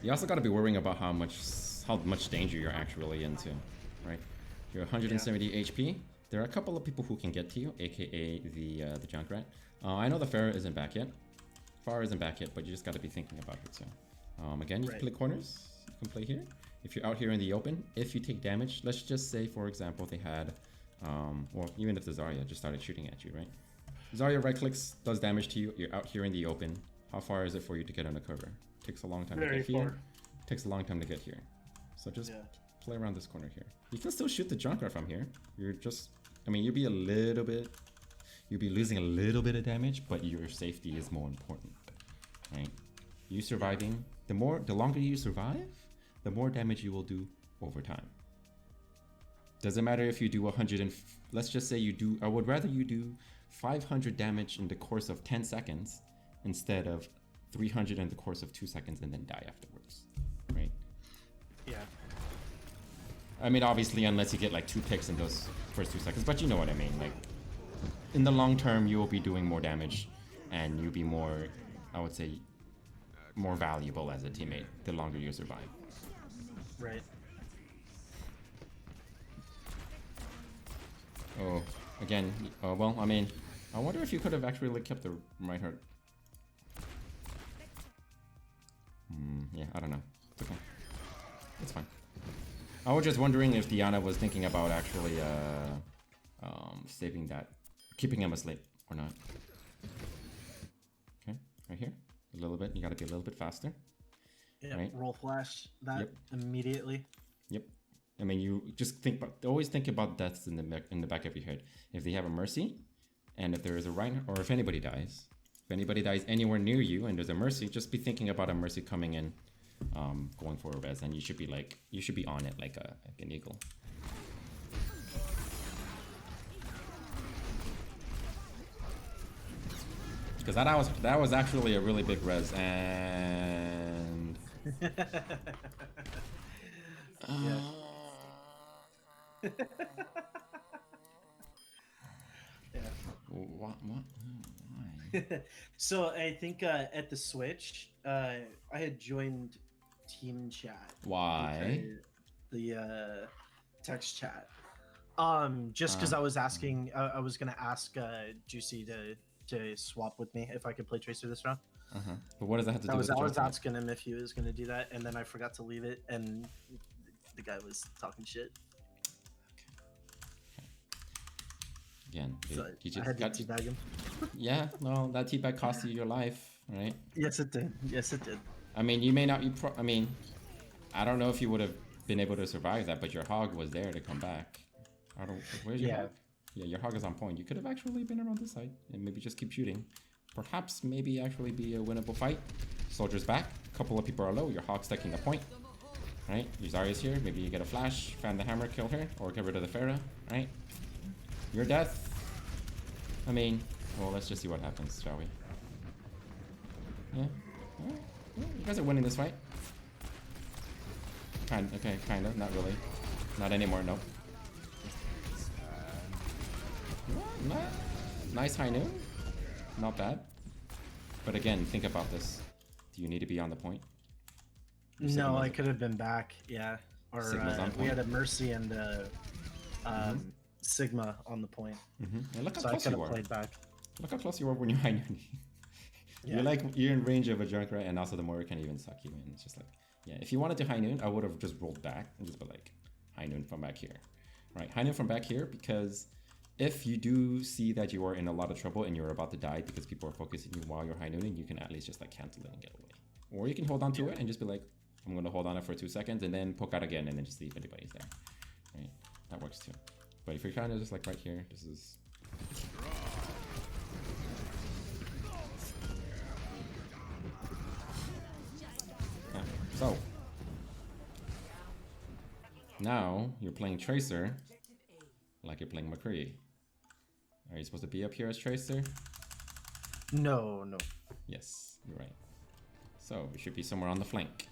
You also got to be worrying about how much danger you're actually into, right? You're 170 HP. There are a couple of people who can get to you, aka the Junkrat. I know the Pharah isn't back yet. Pharah isn't back yet, but you just got to be thinking about it too. Again, you can play corners. You can play here. If you're out here in the open, if you take damage, let's just say, for example, they had, well, even if the Zarya just started shooting at you, right? Zarya right clicks, does damage to you. You're out here in the open. How far is it for you to get under cover? Takes a long time to get here. Takes a long time to get here. So just play around this corner here. You can still shoot the Junkrat from here. You're just, I mean, you'll be losing a little bit of damage, but your safety is more important, right? You surviving, the longer you survive, the more damage you will do over time. Doesn't matter if you do 100 and let's just say you do, I would rather you do 500 damage in the course of 10 seconds instead of 300 in the course of 2 seconds and then die afterwards, right? Yeah. I mean, obviously, unless you get like 2 picks in those first 2 seconds, but you know what I mean. Like, in the long term, you will be doing more damage, and you'll be more, I would say, more valuable as a teammate the longer you survive. Right. Oh, again. Well, I mean, I wonder if you could have actually like, kept the right heart. Yeah, I don't know. It's okay. It's fine. I was just wondering if Diana was thinking about actually saving that, keeping him asleep or not. Okay, right here. A little bit. You gotta be a little bit faster. Yeah, right? roll flash that Yep. immediately. Yep. I mean, you just think, always think about deaths in the back of your head. If they have a mercy, and if there is a Reinhardt, or if anybody dies anywhere near you, and there's a mercy, just be thinking about a mercy coming in, going for a res, and you should be on it like an eagle. Because that was actually a really big res, and Yeah. What? Why? So I think at the Switch, I had joined team chat. Why? The text chat. Just because I was asking, I was gonna ask Juicy to swap with me if I could play Tracer this round. But what does that have to do with the I was joke? asking him if he was gonna do that, and then I forgot to leave it, and the guy was talking shit. Again, So you I had to got teabag him. yeah. No, that teabag cost you your life, right? Yes, it did. Yes, it did. I mean, you may not. I mean, I don't know if you would have been able to survive that, but your hog was there to come back. I don't. Where's your hog? Yeah, your hog is on point. You could have actually been around this side and maybe just keep shooting. Perhaps maybe actually be a winnable fight. Soldiers back. A couple of people are low. Your hog's taking a point. Right? Your Zarya's here. Maybe you get a flash, fan the hammer, kill her, or get rid of the Pharah. Right? Your death. I mean, well, let's just see what happens, shall we? Yeah. Alright. Yeah, you guys are winning this fight. Okay, kind of. Not really. Not anymore, nope. Nice high noon. Not bad. But again, think about this. Do you need to be on the point? No, I could have been back. Yeah. Or we had a Mercy and Sigma on the point. And look how So I close could you have are. played back. Look how close you are when you're high noon. Yeah. You're in range of a Junkrat, and also the Moira can even suck you in. It's just like, yeah, if you wanted to high noon, I would have just rolled back and just be like, high noon from back here. Right, high noon from back here, because if you do see that you are in a lot of trouble and you're about to die because people are focusing you while you're high nooning, you can at least just like cancel it and get away. Or you can hold on to it and just be like, I'm going to hold on it for 2 seconds and then poke out again and then just see if anybody's there. Right, that works too. But if you're trying to just like right here, this is... Yeah. So, now you're playing Tracer like you're playing McCree. Are you supposed to be up here as Tracer? No. Yes, you're right. So we should be somewhere on the flank.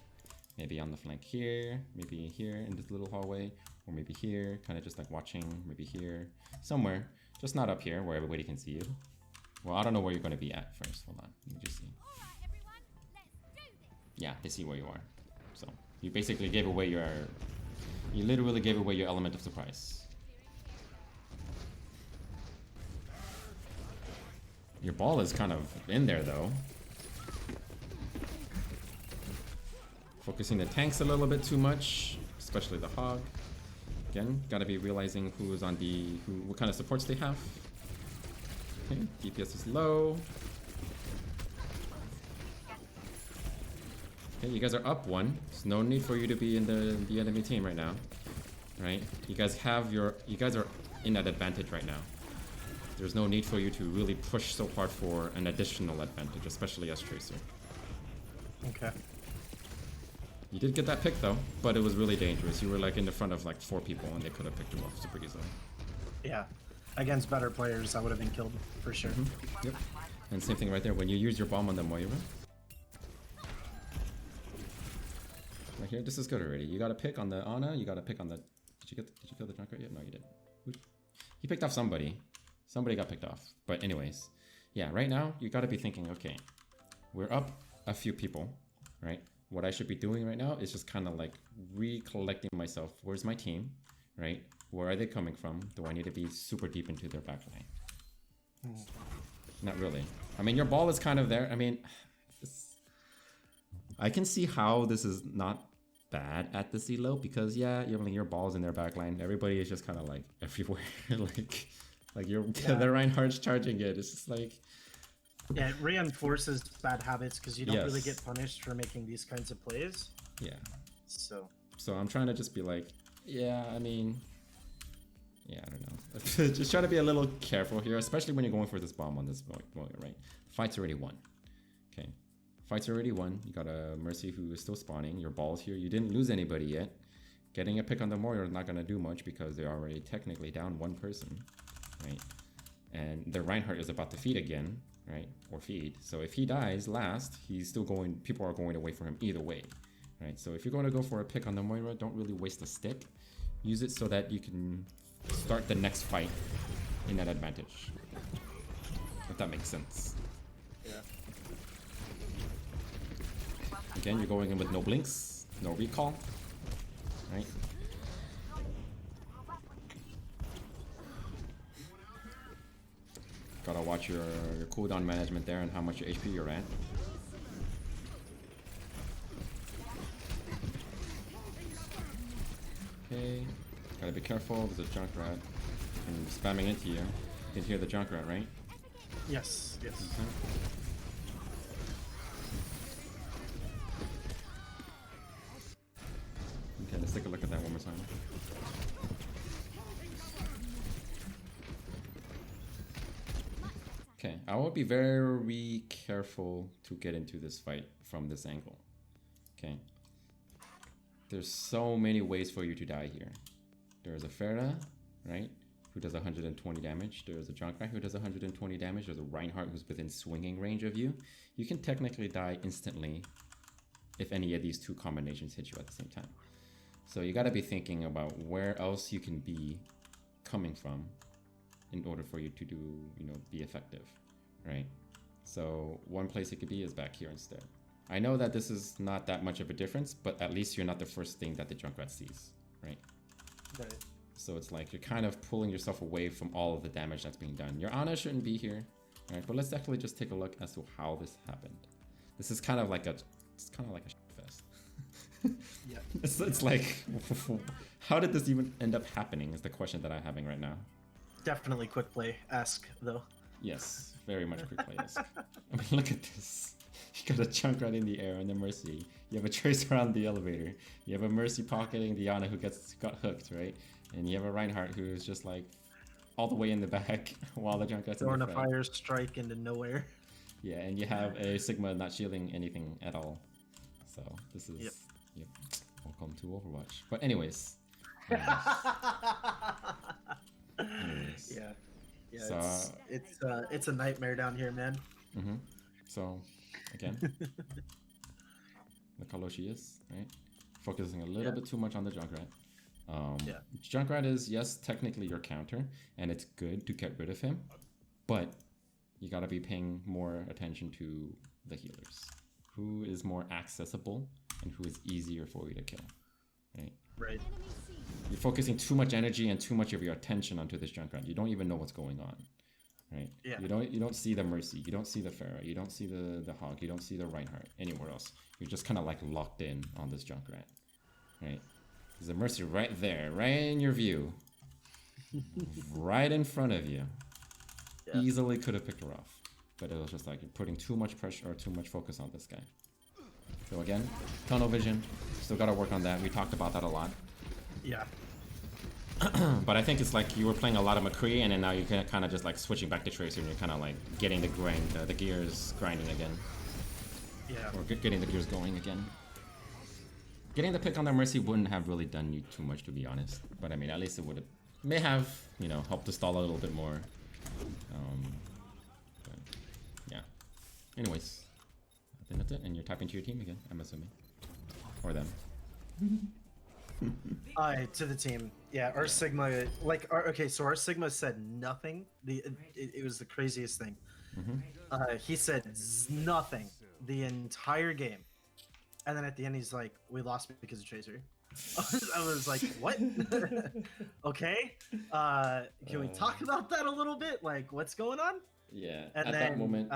Maybe on the flank here, maybe here in this little hallway, or maybe here, kind of just like watching, maybe here, somewhere. Just not up here where everybody can see you. Well, I don't know where you're going to be at first. Hold on, let me just see. Yeah, they see where you are. So you basically gave away your... You literally gave away your element of surprise. Your ball is kind of in there though. Focusing the tanks a little bit too much, especially the hog. Again, gotta be realizing who's on what kind of supports they have. Okay, DPS is low. Okay, you guys are up 1. There's no need for you to be in the enemy team right now. Right? You guys are in that advantage right now. There's no need for you to really push so hard for an additional advantage, especially as Tracer. Okay. You did get that pick though, but it was really dangerous. You were like in the front of like 4 people and they could have picked you off super easily. Yeah. Against better players, I would have been killed for sure. Yep. And same thing right there. When you use your bomb on the Moira, Right here, this is good already. You got to pick on the Ana. You got to pick on the. Did you kill the Junkrat yet? No, you didn't. He picked off somebody. Somebody got picked off. But anyways, yeah. Right now, you got to be thinking, okay, we're up a few people, right? What I should be doing right now is just kind of like recollecting myself. Where's my team, right? Where are they coming from? Do I need to be super deep into their backline? Not really. I mean, your ball is kind of there. I mean, I can see how this is not bad at the elo because yeah, your ball's in their backline. Everybody is just kind of like everywhere, like you're the Reinhardt's charging it. It's just like it reinforces bad habits because you don't really get punished for making these kinds of plays. Yeah. So I'm trying to just be like, yeah, I mean, yeah, I don't know. Just try to be a little careful here, especially when you're going for this bomb on this moment, right? Fight's already won. Okay. Fight's already won. You got a Mercy who is still spawning. Your ball's here. You didn't lose anybody yet. Getting a pick on the Moira is not going to do much because they're already technically down one person, right? And the Reinhardt is about to feed again, right? Or feed. So if he dies last, he's still going. People are going away for him either way, right? So if you're going to go for a pick on the Moira, don't really waste a stick. Use it so that you can start the next fight in that advantage. If that makes sense. Yeah. Again, you're going in with no blinks, no recall, right? Gotta watch your cooldown management there and how much your HP you're at. Okay, gotta be careful. There's a Junkrat and spamming into you. You can hear the Junkrat, right? Yes. Yes. Okay. Okay, let's take a look at that one more time. Okay, I will be very careful to get into this fight from this angle. Okay. There's so many ways for you to die here. There's a Pharah, right, who does 120 damage. There's a Junkrat who does 120 damage. There's a Reinhardt who's within swinging range of you. You can technically die instantly if any of these two combinations hit you at the same time. So you got to be thinking about where else you can be coming from in order for you to do, be effective, right? So one place it could be is back here instead. I know that this is not that much of a difference, but at least you're not the first thing that the Junkrat sees, right? Right. So it's like you're kind of pulling yourself away from all of the damage that's being done. Your Ana shouldn't be here, right? But let's actually just take a look as to how this happened. This is kind of like a fest. Yeah. It's like, how did this even end up happening is the question that I'm having right now. Definitely quick play-esque, though. Yes, very much quick play-esque. I mean, look at this. You got a Junkrat in the air and the Mercy. You have a Tracer on the elevator. You have a Mercy pocketing the Ana who got hooked, right? And you have a Reinhardt who is just like all the way in the back while the Junkrat's in the front. Throwing a fire strike into nowhere. Yeah, and you have a Sigma not shielding anything at all. So this is yep. Welcome to Overwatch. But anyways. Yeah, so, it's a nightmare down here, man. Mm-hmm. So again, look how low she is, right? Focusing a little bit too much on the Junkrat. Junkrat is, yes, technically your counter, and it's good to get rid of him, but you gotta be paying more attention to the healers. Who is more accessible and who is easier for you to kill, right? Right. You're focusing too much energy and too much of your attention onto this Junkrat. You don't even know what's going on, right? Yeah. You don't see the Mercy. You don't see the Pharah. You don't see the Hog. You don't see the Reinhardt anywhere else. You're just kind of like locked in on this Junkrat, right? There's a Mercy right there, right in your view, right in front of you. Yeah. Easily could have picked her off, but it was just like you're putting too much pressure or too much focus on this guy. So again, tunnel vision. Still got to work on that. We talked about that a lot. Yeah. But I think it's like you were playing a lot of McCree, and then now you're kind of just like switching back to Tracer, and you're kind of like getting the gears grinding again. Yeah. Or getting the gears going again. Getting the pick on the Mercy wouldn't have really done you too much, to be honest. But I mean, at least it may have, helped to stall a little bit more. But yeah. Anyways, I think that's it. And you're tapping to your team again, I'm assuming, or them. To the team. Yeah, our Sigma, so our Sigma said nothing. It was the craziest thing. He said nothing the entire game, and then at the end he's like, "We lost because of Tracer." I was like, "What?" Okay, can we talk about that a little bit? Like, what's going on? Yeah. And at then, that moment,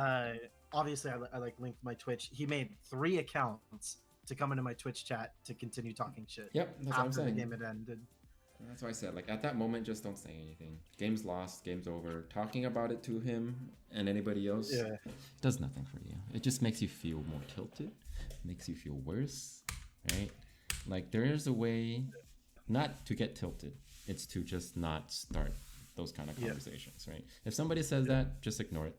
obviously, I like linked my Twitch. He made 3 accounts to come into my Twitch chat to continue talking shit. Yep, that's what I'm after the saying. game had ended. That's why I said, like, at that moment, just don't say anything. Game's lost, game's over. Talking about it to him and anybody else does nothing for you. It just makes you feel more tilted, makes you feel worse, right? Like, there is a way not to get tilted. It's to just not start those kind of conversations, right? If somebody says that, just ignore it.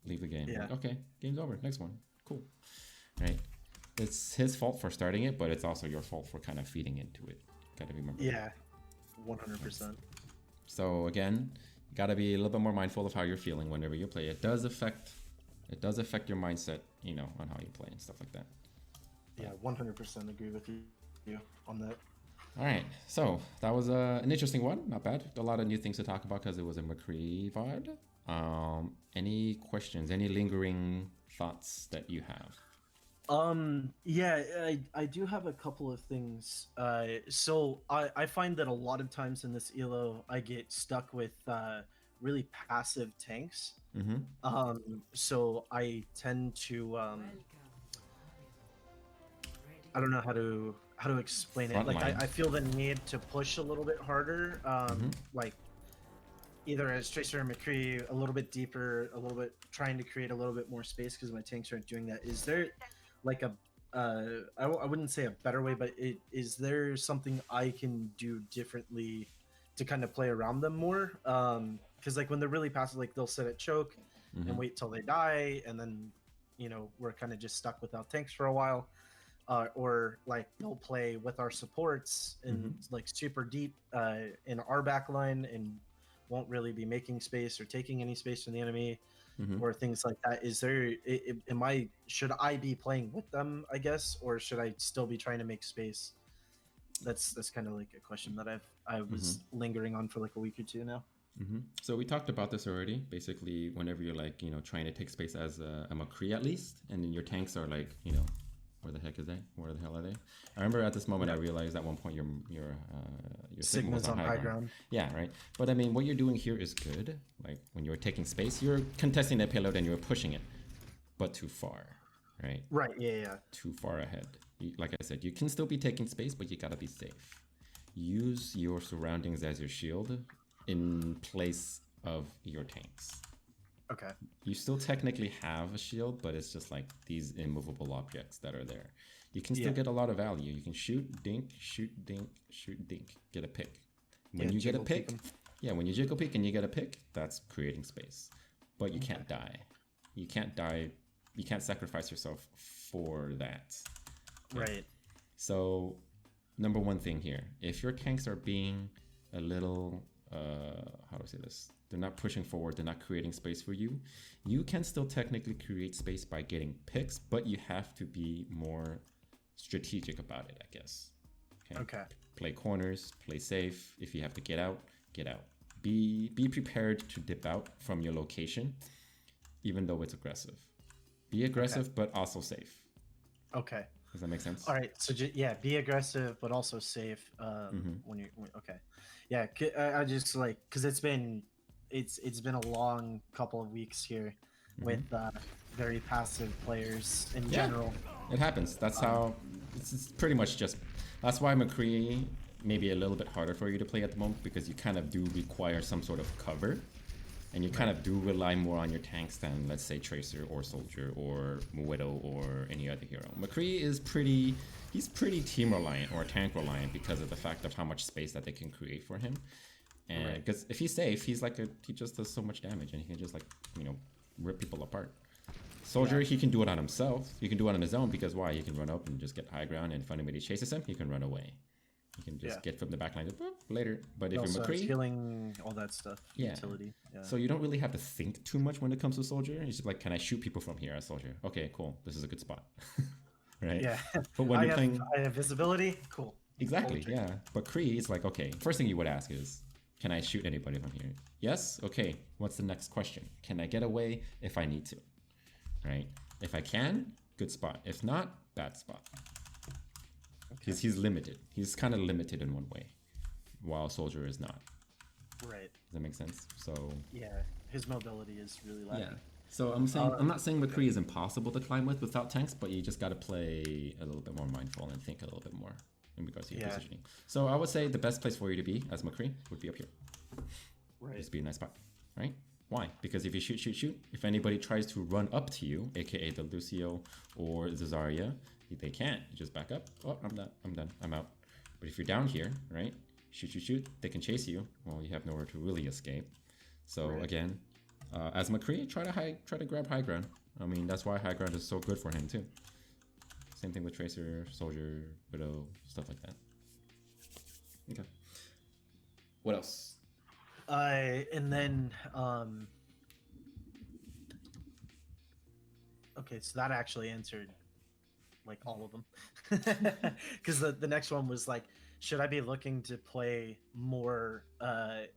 Leave the game. Like, okay, game's over. Next one. Cool. Right? It's his fault for starting it, but it's also your fault for kind of feeding into it. Gotta remember. Yeah, 100%. So again, you gotta be a little bit more mindful of how you're feeling whenever you play. It does affect your mindset, you know, on how you play and stuff like that. Yeah, 100% agree with you on that. All right, so that was an interesting one. Not bad. A lot of new things to talk about because it was a McCree VOD. Any questions? Any lingering thoughts that you have? Yeah, I do have a couple of things. So I find that a lot of times in this elo, I get stuck with really passive tanks. So I tend to I don't know how to explain it. Like I feel the need to push a little bit harder. Like either as Tracer or McCree, a little bit deeper, a little bit trying to create a little bit more space because my tanks aren't doing that. Is there like a I wouldn't say a better way, but is there something I can do differently to kind of play around them more? Because like when they're really passive, like they'll sit at choke and wait till they die, and then you know we're kind of just stuck without tanks for a while. Or like they'll play with our supports and like super deep in our back line and won't really be making space or taking any space from the enemy. Or things like that. Is there should I be playing with them, I guess, or should I still be trying to make space? That's kind of like a question that I was lingering on for like a week or two now. So we talked about this already. Basically, whenever you're like, you know, trying to take space as a McCree at least, and then your tanks are like, you know, where the heck is they? Where the hell are they? I remember at this moment I realized at one point your Sigma was on high ground. Yeah, right. But I mean, what you're doing here is good. Like when you're taking space, you're contesting that payload and you're pushing it, but too far, right? Right. Yeah. Too far ahead. Like I said, you can still be taking space, but you gotta be safe. Use your surroundings as your shield in place of your tanks. Okay. You still technically have a shield, but it's just like these immovable objects that are there. You can still get a lot of value. You can shoot, dink, shoot, dink, shoot, dink, get a pick. When you get a pick, when you jiggle peek and you get a pick, that's creating space. But you can't die. You can't die. You can't sacrifice yourself for that. Okay? Right. So, number one thing here, if your tanks are being a little, how do I say this? They're not pushing forward, they're not creating space for you. You can still technically create space by getting picks, but you have to be more strategic about it, I guess. Okay. Play corners, play safe. If you have to get out, get out. Be prepared to dip out from your location, even though it's aggressive. Be aggressive, but also safe. Okay. Does that make sense? All right. So be aggressive, but also safe. Yeah. I just like because it's been a long couple of weeks here with very passive players in general. It happens. That's how it's pretty much just. That's why McCree may be a little bit harder for you to play at the moment because you kind of do require some sort of cover, and you kind of do rely more on your tanks than let's say Tracer or Soldier or Widow or any other hero. McCree is pretty team reliant or tank reliant because of the fact of how much space that they can create for him. And because if he's safe, he just does so much damage and he can just like, you know, rip people apart. Soldier, he can do it on himself. He can do it on his own because why? He can run up and just get high ground, and if anybody chases him, he can run away. He can just get from the back line later. But if you're McCree, healing, all that stuff, utility. Yeah. So you don't really have to think too much when it comes to Soldier. It's just like, can I shoot people from here as Soldier? Okay, cool. This is a good spot. Right? Yeah. But when I have visibility, cool. Exactly, Ultra. yeah. But Kree is like, okay, first thing you would ask is, can I shoot anybody from here? Yes? Okay, what's the next question? Can I get away if I need to? Right? If I can, good spot. If not, bad spot. Because he's limited. He's kind of limited in one way, while Soldier is not. Right. Does that make sense? So Yeah, his mobility is really lacking. yeah. So I'm saying I'm not saying McCree is impossible to climb with without tanks, but you just got to play a little bit more mindful and think a little bit more in regards to your positioning. So I would say the best place for you to be as McCree would be up here. Right. Just be a nice spot, right? Why? Because if you shoot, if anybody tries to run up to you, aka the Lucio or the Zarya, they can't. You just back up. Oh, I'm done. I'm out. But if you're down here, right? Shoot, they can chase you. Well, you have nowhere to really escape. So again, as McCree, try to grab high ground. I mean, that's why high ground is so good for him too. Same thing with Tracer, Soldier, Widow, stuff like that. Okay. What else? And then okay, so that actually answered like all of them. Because the next one was like, should I be looking to play more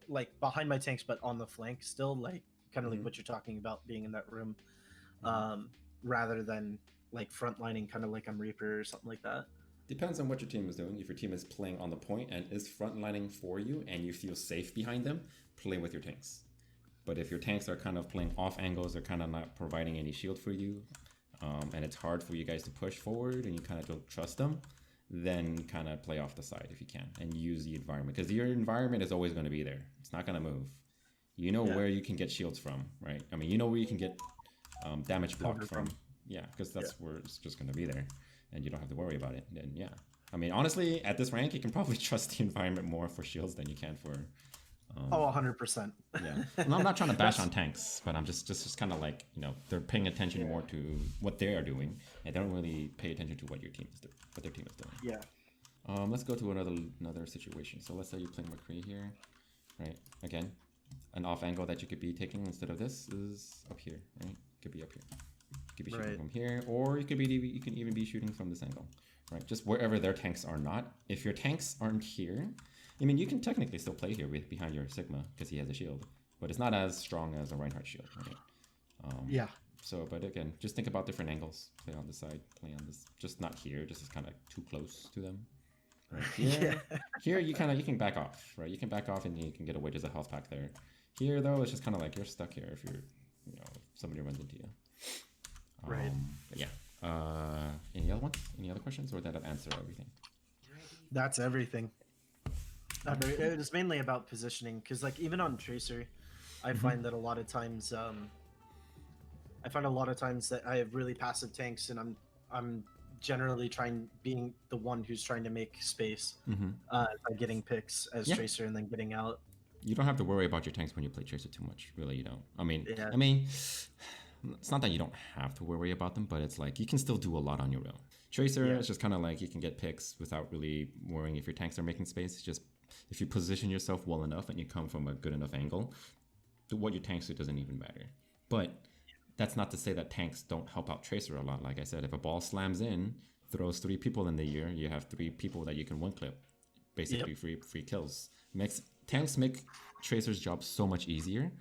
like behind my tanks but on the flank still, like kind of like what you're talking about, being in that room, rather than like frontlining kind of like I'm Reaper or something like that? Depends on what your team is doing. If your team is playing on the point and is frontlining for you and you feel safe behind them, play with your tanks. But if your tanks are kind of playing off angles, they're kind of not providing any shield for you, and it's hard for you guys to push forward and you kind of don't trust them, then kind of play off the side if you can and use the environment, because your environment is always going to be there. It's not going to move. You know where you can get shields from, right? I mean, you know where you can get damage blocked from. Yeah, because that's where it's just going to be there and you don't have to worry about it. Then yeah, I mean, honestly, at this rank, you can probably trust the environment more for shields than you can for 100%. yeah. And I'm not trying to bash on tanks, but I'm just kind of like, you know, they're paying attention more to what they are doing, and they don't really pay attention to what your team is doing, what their team is doing. Yeah. Let's go to another situation. So let's say you're playing McCree here, right? Again, an off angle that you could be taking instead of this is up here, right? Could be up here. You could be shooting from here, or you can even be shooting from this angle, right? Just wherever their tanks are not. If your tanks aren't here, I mean, you can technically still play here with behind your Sigma because he has a shield, but it's not as strong as a Reinhardt shield, right? Yeah. So, but again, just think about different angles. Play on this side, play on this. Just not here. Just is kind of too close to them. Right here, here you can back off, right? You can back off and you can get away. There's a health pack there. Here though, it's just kind of like you're stuck here if you're, you know, if somebody runs into you. Right. But yeah. Any other ones? Any other questions, or did that answer everything? That's everything. It was mainly about positioning, because like even on Tracer, I find that a lot of times, that I have really passive tanks, and I'm generally being the one who's trying to make space by getting picks as Tracer and then getting out. You don't have to worry about your tanks when you play Tracer too much, really. You don't. I mean, it's not that you don't have to worry about them, but it's like you can still do a lot on your own. Tracer is just kind of like you can get picks without really worrying if your tanks are making space. It's just if you position yourself well enough and you come from a good enough angle, what your tanks do doesn't even matter. But that's not to say that tanks don't help out Tracer a lot. Like I said, if a ball slams in, throws 3 people in the air, you have 3 people that you can one clip, basically free kills. Tanks make Tracer's job so much easier,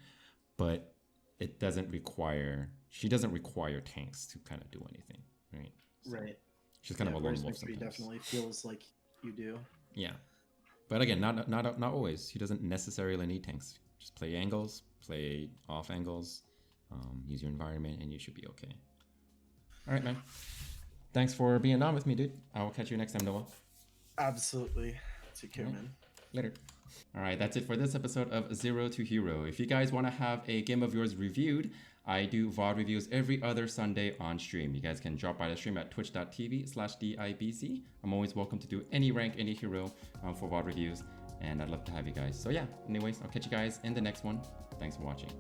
but it doesn't require. She doesn't require tanks to kind of do anything, right? So right. She's kind of a lone wolf sometimes. Definitely feels like you do. Yeah, but again, not always. He doesn't necessarily need tanks. Just play angles, play off angles, use your environment, and you should be okay. All right, man. Thanks for being on with me, dude. I will catch you next time, Noah. Absolutely. Take care, man. Later. All right, that's it for this episode of Zero to Hero. If you guys want to have a game of yours reviewed, I do VOD reviews every other Sunday on stream. You guys can drop by the stream at twitch.tv/DIBZ. I'm always welcome to do any rank, any hero for VOD reviews, and I'd love to have you guys. So yeah, anyways, I'll catch you guys in the next one. Thanks for watching.